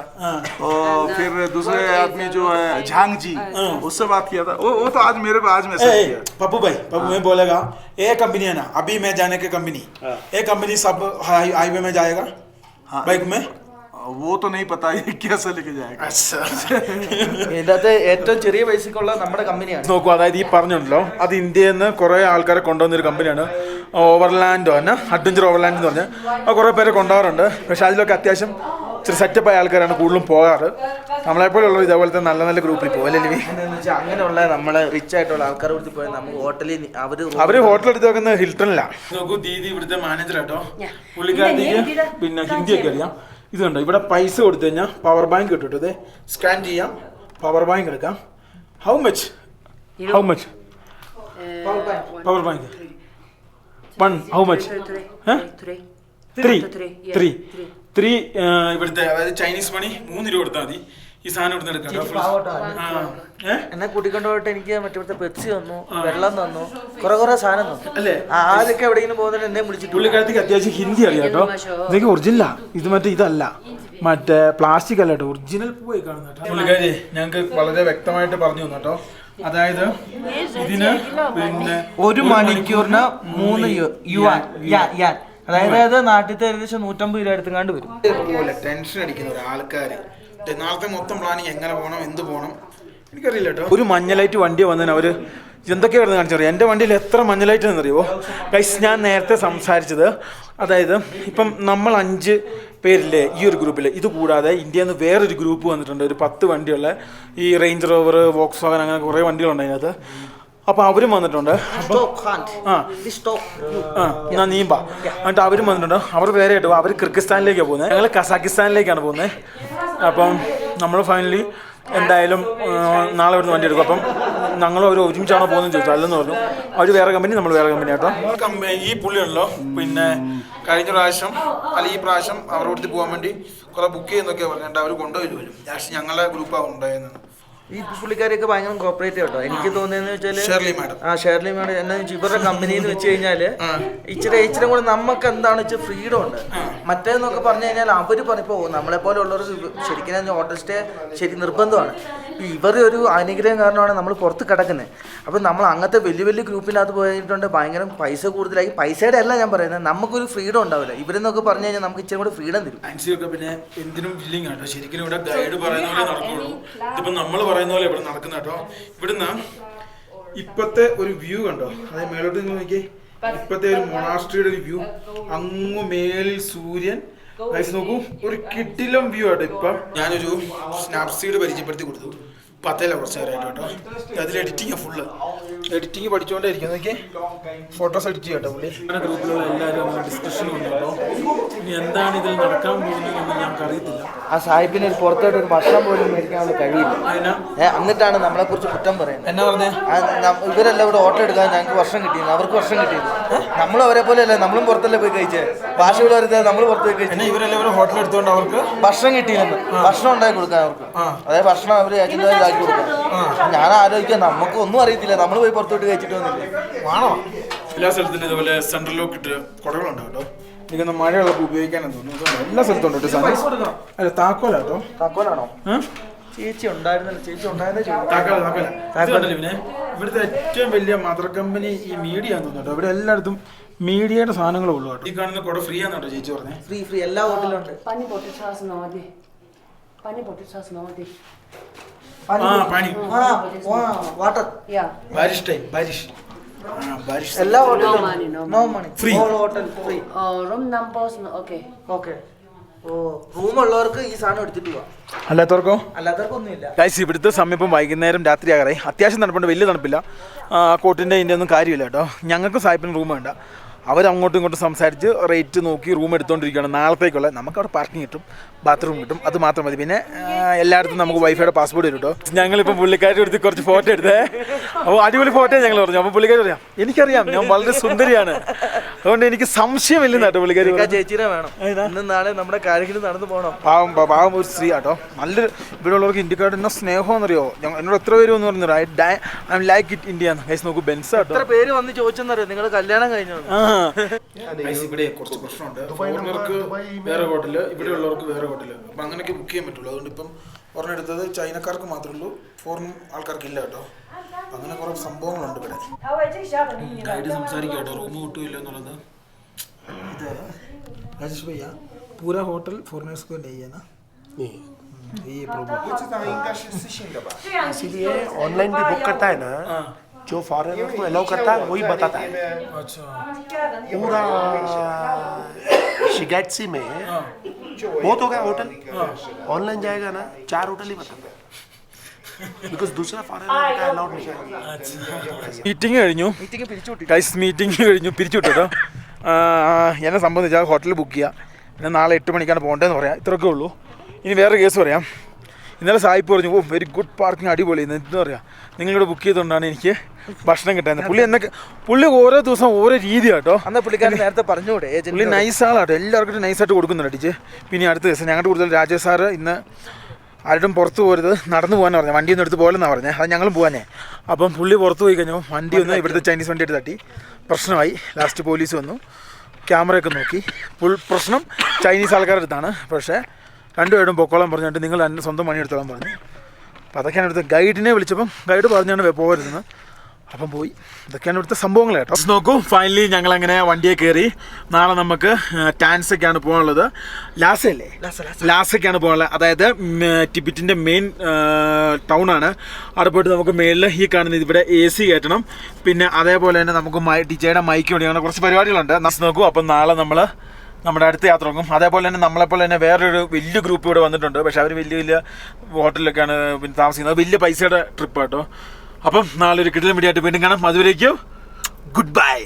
और फिर दूसरे आदमी जो है झांग जी, उससे बात किया था. वो तो आज मेरे को आज मैसेज किया. पप्पू मैं बोलेगा एक कंपनी है ना, अभी मैं जाने के कंपनी, एक कंपनी सब हाईवे में जाएगा बाइक में. वो तो नहीं पता ये कैसे लेके जाएगा. ഇതിനകത്ത് ഏറ്റവും ചെറിയ പൈസക്കുള്ള നമ്മുടെ കമ്പനിയാണ്. നോക്കൂ, അതായത് ഈ പറഞ്ഞുണ്ടല്ലോ, അത് ഇന്ത്യയിൽ നിന്ന് കുറേ ആൾക്കാരെ കൊണ്ടുവന്നൊരു കമ്പനിയാണ്. ഓവർലാൻഡോ തന്നെ, അഡ്വഞ്ചർ ഓവർലാൻഡ് എന്ന് പറഞ്ഞാൽ അത് കുറേ പേരെ കൊണ്ടുപോകാറുണ്ട്. പക്ഷെ അതിലൊക്കെ അത്യാവശ്യം ഇച്ചിരി സെറ്റപ്പായ ആൾക്കാരാണ് കൂടുതലും പോകാറ്. നമ്മളെപ്പോലുള്ള ഇതേപോലത്തെ നല്ല നല്ല ഗ്രൂപ്പിൽ പോകും അല്ലേ ലിവി? അങ്ങനെയുള്ള നമ്മളെ റിച്ച് ആയിട്ടുള്ള ആൾക്കാർ കൊടുത്ത് പോയാൽ നമുക്ക് ഹോട്ടലിൽ അവര് ഹോട്ടൽ എടുത്ത് വെക്കുന്നത് ഹിൽട്ടണിലാണ്. നോക്കൂ, ദീദി ഇവിടുത്തെ മാനേജർ കേട്ടോ. പുള്ളിക്കാരത്തേക്ക് പിന്നെ ഹിന്ദിയൊക്കെ അറിയാം. ഇത് കണ്ടോ, ഇവിടെ പൈസ കൊടുത്തു കഴിഞ്ഞാൽ പവർ ബാങ്ക് കിട്ടും. ഇത് സ്കാൻ ചെയ്യാം, പവർ ബാങ്ക് എടുക്കാം. How much power bank? 1 how much? 3 ഇവിടുത്തെ അതായത് ചൈനീസ് മണി 3 രൂപ കൊടുത്താൽ മതി. ഈ സാധനം ഇവിടുന്ന് എടുക്കാം. എന്നെ കൂട്ടിക്കൊണ്ടുപോയിട്ട് എനിക്ക് മറ്റേ പെപ്സി തന്നു, വെള്ളം തന്നു, കുറെ സാധനം തന്നു അല്ലേ. ആരൊക്കെ എവിടെയെങ്കിലും പോകുന്നത് എന്നെ വിളിച്ചിട്ട്. പുള്ളിക്കാരത്തേക്ക് അത്യാവശ്യം ഹിന്ദി അറിയാം കേട്ടോ. ഇതൊക്കെ ഒറിജിനലാ, ഇത് മറ്റേ ഇതല്ല, മറ്റേ പ്ലാസ്റ്റിക് അല്ല കേട്ടോ, ഒറിജിനൽ പൂവായി കാണുന്ന കേട്ടോ. പുള്ളിക്കാരി ഞങ്ങൾക്ക് വളരെ വ്യക്തമായിട്ട് പറഞ്ഞു തന്നു കേട്ടോ. അതായത് ഇതിന് പിന്നെ 1 മണിക്കൂറിന് 3 യുവാൻ, അതായത് നാട്ടിലത്തെ ഏകദേശം 150 രൂപ എടുത്തുകൊണ്ട് വരും. പോലെ ടെൻഷൻ അടിക്കുന്ന ഒരാൾക്കാർ നാളത്തെ മൊത്തം പ്ലാനിങ് എങ്ങനെ പോകണം, എന്ത് പോകണം എനിക്കറിയില്ല കേട്ടോ. ഒരു മഞ്ഞലൈറ്റ് വണ്ടി വന്നതിന് അവർ എന്തൊക്കെയായിരുന്നു കാണിച്ചറിയാം. എൻ്റെ വണ്ടിയിൽ എത്ര മഞ്ഞലൈറ്റ് എന്നറിയുമോ ഗൈസ്? ഞാൻ നേരത്തെ സംസാരിച്ചത്, അതായത് ഇപ്പം നമ്മൾ 5 പേരില്ലേ ഈ ഒരു ഗ്രൂപ്പിൽ. ഇത് കൂടാതെ ഇന്ത്യയിൽ നിന്ന് വേറൊരു ഗ്രൂപ്പ് വന്നിട്ടുണ്ട്, ഒരു 10 വണ്ടിയുള്ള. ഈ റേഞ്ച് റോവർ, വോക്സ് വാഗൺ, അങ്ങനെ കുറേ വണ്ടികളുണ്ട് അതിനകത്ത്. അപ്പോൾ അവരും വന്നിട്ടുണ്ട്. എന്നാ നീമ്പാ എന്നിട്ട് അവരും വന്നിട്ടുണ്ട്. അവർ വേറെ ആയിട്ട് അവർ കിർഗിസ്ഥാനിലേക്കാണ് പോകുന്നത്, ഞങ്ങൾ കസാക്കിസ്ഥാനിലേക്കാണ് പോകുന്നത്. അപ്പം നമ്മൾ ഫൈനലി എന്തായാലും നാളെ ഇവിടുന്ന് വണ്ടി എടുക്കും. അപ്പം ഞങ്ങൾ അവർ ഒരുമിച്ചാണോ പോകുന്നത് ചോദിച്ചു. അല്ലെന്ന് പറഞ്ഞു. അവർ വേറെ കമ്പനി, നമ്മൾ വേറെ കമ്പനി കേട്ടോ. ഈ പുള്ളിയുണ്ടല്ലോ, പിന്നെ കഴിഞ്ഞ പ്രാവശ്യം ഈ പ്രാവശ്യം അവരുടെ അടുത്ത് പോകാൻ വേണ്ടി കുറെ ബുക്ക് ചെയ്യുന്നൊക്കെ പറഞ്ഞിട്ട് അവർ കൊണ്ടുപോയി പോലും. പക്ഷേ ഞങ്ങളുടെ ഗ്രൂപ്പാണ് ഉണ്ടായിരുന്നത്. ഈ പുള്ളിക്കാരെയൊക്കെ ഭയങ്കര കോപ്പറേറ്റീവ് കേട്ടോ. എനിക്ക് തോന്നിയെന്ന് വെച്ചാല് ഷേർലി മാഡം എന്നാ വെച്ചാൽ ഇവരുടെ കമ്പനി എന്ന് വെച്ച് കഴിഞ്ഞാല് ഇച്ചിരി കൂടെ നമുക്ക് എന്താണെന്ന് വെച്ചാൽ ഫ്രീഡം ഉണ്ട്. മറ്റേന്നൊക്കെ പറഞ്ഞു കഴിഞ്ഞാൽ അവര് പറഞ്ഞപ്പോ നമ്മളെ പോലെ ഉള്ളവർ ശരിക്കും ഹോട്ടൽ സ്റ്റേ ശരി നിർബന്ധമാണ്. ഇവർ ഒരു അനുഗ്രഹം കാരണമാണ് നമ്മൾ പുറത്ത് കിടക്കുന്നത്. അപ്പം നമ്മൾ അങ്ങനത്തെ വലിയ വലിയ ഗ്രൂപ്പിനകത്ത് പോയിട്ടുണ്ട് ഭയങ്കര പൈസ കൂടുതലായി. പൈസയുടെ അല്ല ഞാൻ പറയുന്നത്, നമുക്കൊരു ഫ്രീഡം ഉണ്ടാവില്ല. ഇവരെന്നൊക്കെ പറഞ്ഞു കഴിഞ്ഞാൽ നമുക്ക് ഇച്ചിരി കൂടെ ഫ്രീഡം തരും. ആൻസിയൊക്കെ പിന്നെ എന്തിനും വില്ലിങ് ആട്ടോ. ശരിക്കും ഇവിടെ ഗൈഡ് പറയുന്ന പോലെ നടക്കുള്ളൂ. ഇതിപ്പോൾ നമ്മൾ പറയുന്ന പോലെ ഇവിടെ നടക്കുന്ന കേട്ടോ. ഇവിടുന്ന് ഇപ്പത്തെ ഒരു വ്യൂ കണ്ടോ, അതായത് മേലോട്ട് നിങ്ങൾ നോക്കിയേ. ഇപ്പത്തെ ഒരു മൊണാസ്ട്രിയുടെ ഒരു വ്യൂ, അങ്ങ് മേലിൽ സൂര്യൻ. നോക്കൂ, ഒരു കിടിലം വ്യൂ ആട്ടോ. ഇപ്പം ഞാനൊരു സ്നാപ്സീഡ് പരിചയപ്പെടുത്തി കൊടുത്തു. പത്തല്ല കുറച്ച് നേരമായിട്ട് കേട്ടോ. അതിൽ എഡിറ്റിംഗ് ഫുള്ള് എഡിറ്റിംഗ് പഠിച്ചുകൊണ്ടേ ഇരിക്കും. നോക്കിയേ, ഫോട്ടോസ് എഡിറ്റ് ചെയ്യട്ടോ പുള്ളി. അങ്ങനെ ഗ്രൂപ്പിലുള്ള എല്ലാവരും ഡിസ്കഷൻ ഉണ്ട് കേട്ടോ. ഇനി എന്താണ് ഇതിൽ നടക്കാൻ പോകുന്നതെന്ന് ഞങ്ങൾക്ക് അറിയത്തില്ല. ആ സാഹിബിന് ഒരു പുറത്തോട്ട് ഒരു ഭക്ഷണം പോലും മേടിക്കാനുള്ള കഴിയില്ല. എന്നിട്ടാണ് നമ്മളെ കുറിച്ച് കുറ്റം പറയുന്നത്. എന്നാ പറഞ്ഞേ? ഇവരെല്ലാം ഇവിടെ ഓട്ടോ എടുക്കാൻ ഞങ്ങൾക്ക് വർഷം കിട്ടിയിരുന്നു, അവർക്ക് വർഷം കിട്ടിയിരുന്നു. നമ്മളും അവരെ പോലെ അല്ലേ, നമ്മളും പുറത്തല്ലേ പോയി കഴിച്ചേ. ഭാഷകൾ വരുന്നത് നമ്മൾ പുറത്ത് പോയി കഴിച്ചു. ഇവരെല്ലാവരും ഹോട്ടൽ എടുത്തുകൊണ്ട് അവർക്ക് ഭക്ഷണം കിട്ടിയില്ലെന്ന്. ഭക്ഷണം ഉണ്ടാക്കി കൊടുക്കാൻ അവർക്ക്, അതായത് ഭക്ഷണം അവർ ഇതാക്കി കൊടുക്കാം. ഞാൻ ആലോചിക്കാം, നമുക്ക് ഒന്നും അറിയത്തില്ല, നമ്മൾ പോയി പുറത്തോട്ട് കഴിച്ചിട്ട് വന്നില്ലേ. ആണോ? എല്ലാ സ്ഥലത്തും ഇതുപോലെ സെൻട്രൽ ലോക്ക് ഇട്ട് കുടകളുണ്ട് കേട്ടോ. എനിക്കൊന്ന് മഴയുള്ളപ്പോൾ ഉപയോഗിക്കാനെന്ന് തോന്നുന്നു. എല്ലാ സ്ഥലത്തും ഉണ്ട് കേട്ടോ. അല്ല, താക്കോലാട്ടോ. താക്കോലാണോ? ചേച്ചി ഉണ്ടായിരുന്നല്ലോ, ചേച്ചി താക്കോല. പിന്നെ ഇവിടുത്തെ ഏറ്റവും വലിയ മദർ കമ്പനി ഈ മീഡിയ ആണെന്ന് തോന്നുന്നു കേട്ടോ. ഇവിടെ എല്ലായിടത്തും മീഡിയയുടെ സാധനങ്ങളും ഉള്ളു കേട്ടോ. ഈ കാണുന്ന കുട ഫ്രീ ആണെന്ന് കേട്ടോ ചേച്ചി പറഞ്ഞേ. ഫ്രീ എല്ലാ ഹോട്ടലും ഉണ്ട്. വാട്ടർ ബാരിഷ് ടൈം, ബാരിഷ് എല്ലാ ഹോട്ടലും no money, free hotel free. Room numbers okay. ഓ, റൂം ഉള്ളവർക്ക് ഈ സാധനം എടുത്തിട്ട് പോവാം, അല്ലാത്തവർക്കൊന്നുമില്ല. ഗൈസ്, ഇവിടുത്തെ സമയം ഇപ്പം വൈകുന്നേരം രാത്രി ആകാറായി. അത്യാവശ്യം തണുപ്പുണ്ട്, വലിയ തണുപ്പില്ല. കോട്ടിൻ്റെ ഇതിൻ്റെ ഒന്നും കാര്യമില്ല കേട്ടോ. ഞങ്ങൾക്ക് സാഹിബിന് റൂം വേണ്ട. അവരങ്ങോട്ടും ഇങ്ങോട്ടും സംസാരിച്ച് റേറ്റ് നോക്കി റൂം എടുത്തുകൊണ്ടിരിക്കുകയാണ്. നാളത്തേക്കുള്ള നമുക്കവിടെ പാർക്കിംഗ് കിട്ടും, ബാത്റൂം കിട്ടും, അത് മാത്രം മതി. പിന്നെ എല്ലായിടത്തും നമുക്ക് വൈഫൈയുടെ പാസ്പോർട്ട് വരും കേട്ടോ. ഞങ്ങളിപ്പോൾ പുള്ളിക്കാരുടെ അടുത്ത് കുറച്ച് ഫോട്ടോ എടുത്തേ. അപ്പോൾ അടിപൊളി ഫോട്ടോ ഞങ്ങൾ പറഞ്ഞു. അപ്പോൾ പുള്ളിക്കാർ പറയാം, എനിക്കറിയാം ഞാൻ വളരെ സുന്ദരിയാണ്, അതുകൊണ്ട് എനിക്ക് സംശയമില്ലെന്ന് കേട്ടോ പുള്ളിക്കാർ. ചേച്ചിനെ വേണം, ഇന്ന് നാളെ നമ്മുടെ കാര്യങ്ങൾ നടന്നു പോകണം. പാവം ഒരു സ്ത്രീ കേട്ടോ. നല്ലൊരു ഇവിടെ ഉള്ളവർക്ക് ഇന്ത്യക്കാരുടെ എന്നാ സ്നേഹമെന്നറിയോ. എന്നോട് എത്ര പേര് വന്ന് പറഞ്ഞു, ഐ ലൈക്ക് ഇറ്റ് ഇന്ത്യ എന്ന്. ഗൈസ് നോക്കൂ, ബെൻസ് കേട്ടോ. എത്ര പേര് വന്ന് ചോദിച്ചെന്നറിയോ, നിങ്ങൾ കല്യാണം കഴിഞ്ഞോ? ഇവിടെ കുറച്ച് പ്രശ്നമുണ്ട്. ഫോറിനർക്ക് വേറെ ഹോട്ടല്, ഇവിടെ ഉള്ളവർക്ക് വേറെ ഹോട്ടല്. അപ്പം അങ്ങനെയൊക്കെ ബുക്ക് ചെയ്യാൻ പറ്റുള്ളൂ. അതുകൊണ്ട് ഇപ്പം ഒരെണ്ണം എടുത്തത് ചൈനക്കാർക്ക് മാത്രമേ ഉള്ളൂ, ഫോറിൻ ആൾക്കാർക്ക് ഇല്ല കേട്ടോ. അങ്ങനെ കുറേ സംഭവങ്ങളുണ്ട് ഇവിടെ. ഗൈഡ് സംസാരിക്കുക കേട്ടോ, റൂം കിട്ടുമില്ല എന്നുള്ളത്. ഇത് രാജേഷ് ഭയ്യ, പൂരാ ഹോട്ടൽ ഫോറിനേഴ്സ് को नहीं है ना? ये प्रॉब्लम इसीलिए ऑनलाइन भी बुक करता है ना, जो फॉरेनर को अलाउ करता है वही बताता है. अच्छा, पूरा शिगाटसी में बहुत हो गया होटल. ऑनलाइन जाएगा ना 4 होटल ही बताता है, बिकॉज दूसरा फॉरेनर का अलाउड नहीं है. മീറ്റിംഗ് കഴിഞ്ഞു ഗൈസ്, മീറ്റിംഗ് കഴിഞ്ഞു, പിരിച്ചുവിട്ടു കേട്ടോ. എന്നെ സംബന്ധിച്ചാൽ ഹോട്ടൽ ബുക്ക് ചെയ്യുക, പിന്നെ നാളെ 8 മണിക്കാണ് പോകേണ്ടതെന്ന് പറയാം. ഇത്രയൊക്കെ ഉള്ളൂ. ഇനി വേറെ കേസ് പറയാം. ഇന്നലെ സായിപ്പ് പറഞ്ഞു, ഓ വെരി ഗുഡ് പാർക്കിംഗ്, അടിപൊളി. എന്താ പറയുക, നിങ്ങളിവിടെ ബുക്ക് ചെയ്തുകൊണ്ടാണ് എനിക്ക് ഭക്ഷണം കിട്ടുന്നത്. പുള്ളി ഓരോ ദിവസം ഓരോ രീതി കേട്ടോ. അന്ന് പുള്ളിക്കാരൻ നേരത്തെ പറഞ്ഞുകൂടെ, പുള്ളി നൈസാളാട്ടോ, എല്ലാവർക്കും നൈസായിട്ട് കൊടുക്കുന്നുണ്ട് അടിച്ച്. പിന്നെ അടുത്ത ദിവസം ഞങ്ങളുടെ കൂടുതൽ രാജേഷ് സാറ് ഇന്ന് ആരും പുറത്ത് പോരുത്, നടന്നു പോകാൻ പറഞ്ഞത്, വണ്ടിയൊന്നും എടുത്ത് പോലെന്നാണ് പറഞ്ഞത്. അത് ഞങ്ങളും പോകാനേ. അപ്പം പുള്ളി പുറത്ത് പോയി കഴിഞ്ഞപ്പോൾ വണ്ടി ഒന്ന് ഇവിടുത്തെ ചൈനീസ് വണ്ടിയായിട്ട് തട്ടി, പ്രശ്നമായി. ലാസ്റ്റ് പോലീസ് വന്നു, ക്യാമറയൊക്കെ നോക്കി. ഫുൾ പ്രശ്നം ചൈനീസ് ആൾക്കാരുടെ അടുത്താണ്. പക്ഷേ രണ്ടുപേരും പൊക്കോളാൻ പറഞ്ഞിട്ട് നിങ്ങൾ എൻ്റെ സ്വന്തം പണി എടുത്തോളാൻ പറഞ്ഞു. അപ്പോൾ അതൊക്കെയാണ് ഇവിടുത്തെ ഗൈഡിനെ വിളിച്ചപ്പം ഗൈഡ് പറഞ്ഞാണ് പോകരുതെന്ന്. അപ്പം പോയി. ഇതൊക്കെയാണ് ഇവിടുത്തെ സംഭവങ്ങൾ കേട്ടോ. നോക്കൂ, ഫൈനലി ഞങ്ങളങ്ങനെ വണ്ടിയെ കയറി. നാളെ നമുക്ക് ടാൻസൊക്കെയാണ് പോകാനുള്ളത്. ലാസൊക്കെയാണ് പോകാനുള്ളത്. അതായത് ടിബറ്റിൻ്റെ മെയിൻ ടൗണാണ്. അവിടെ പോയിട്ട് നമുക്ക് മേളിൽ ഈ കാണുന്നത് ഇവിടെ AC കയറ്റണം. പിന്നെ അതേപോലെ തന്നെ നമുക്ക് ഡിജയുടെ മൈക്ക് വേണ്ടിയാണ് കുറച്ച് പരിപാടികളുണ്ട്. നോക്കൂ, അപ്പം നാളെ നമ്മൾ നമ്മുടെ അടുത്ത യാത്ര നോക്കും. അതേപോലെ തന്നെ നമ്മളെപ്പോലെ തന്നെ വേറൊരു വലിയ ഗ്രൂപ്പ് ഇവിടെ വന്നിട്ടുണ്ട്. പക്ഷേ അവർ വലിയ വലിയ ഹോട്ടലിലൊക്കെയാണ് പിന്നെ താമസിക്കുന്നത്. വലിയ പൈസയുടെ ട്രിപ്പ് കേട്ടോ. അപ്പം നാളെ ഒരു കിടിലൻ വീഡിയോ ആയിട്ട് വീണ്ടും കാണാം. അതുവരേക്കും ഗുഡ് ബൈ.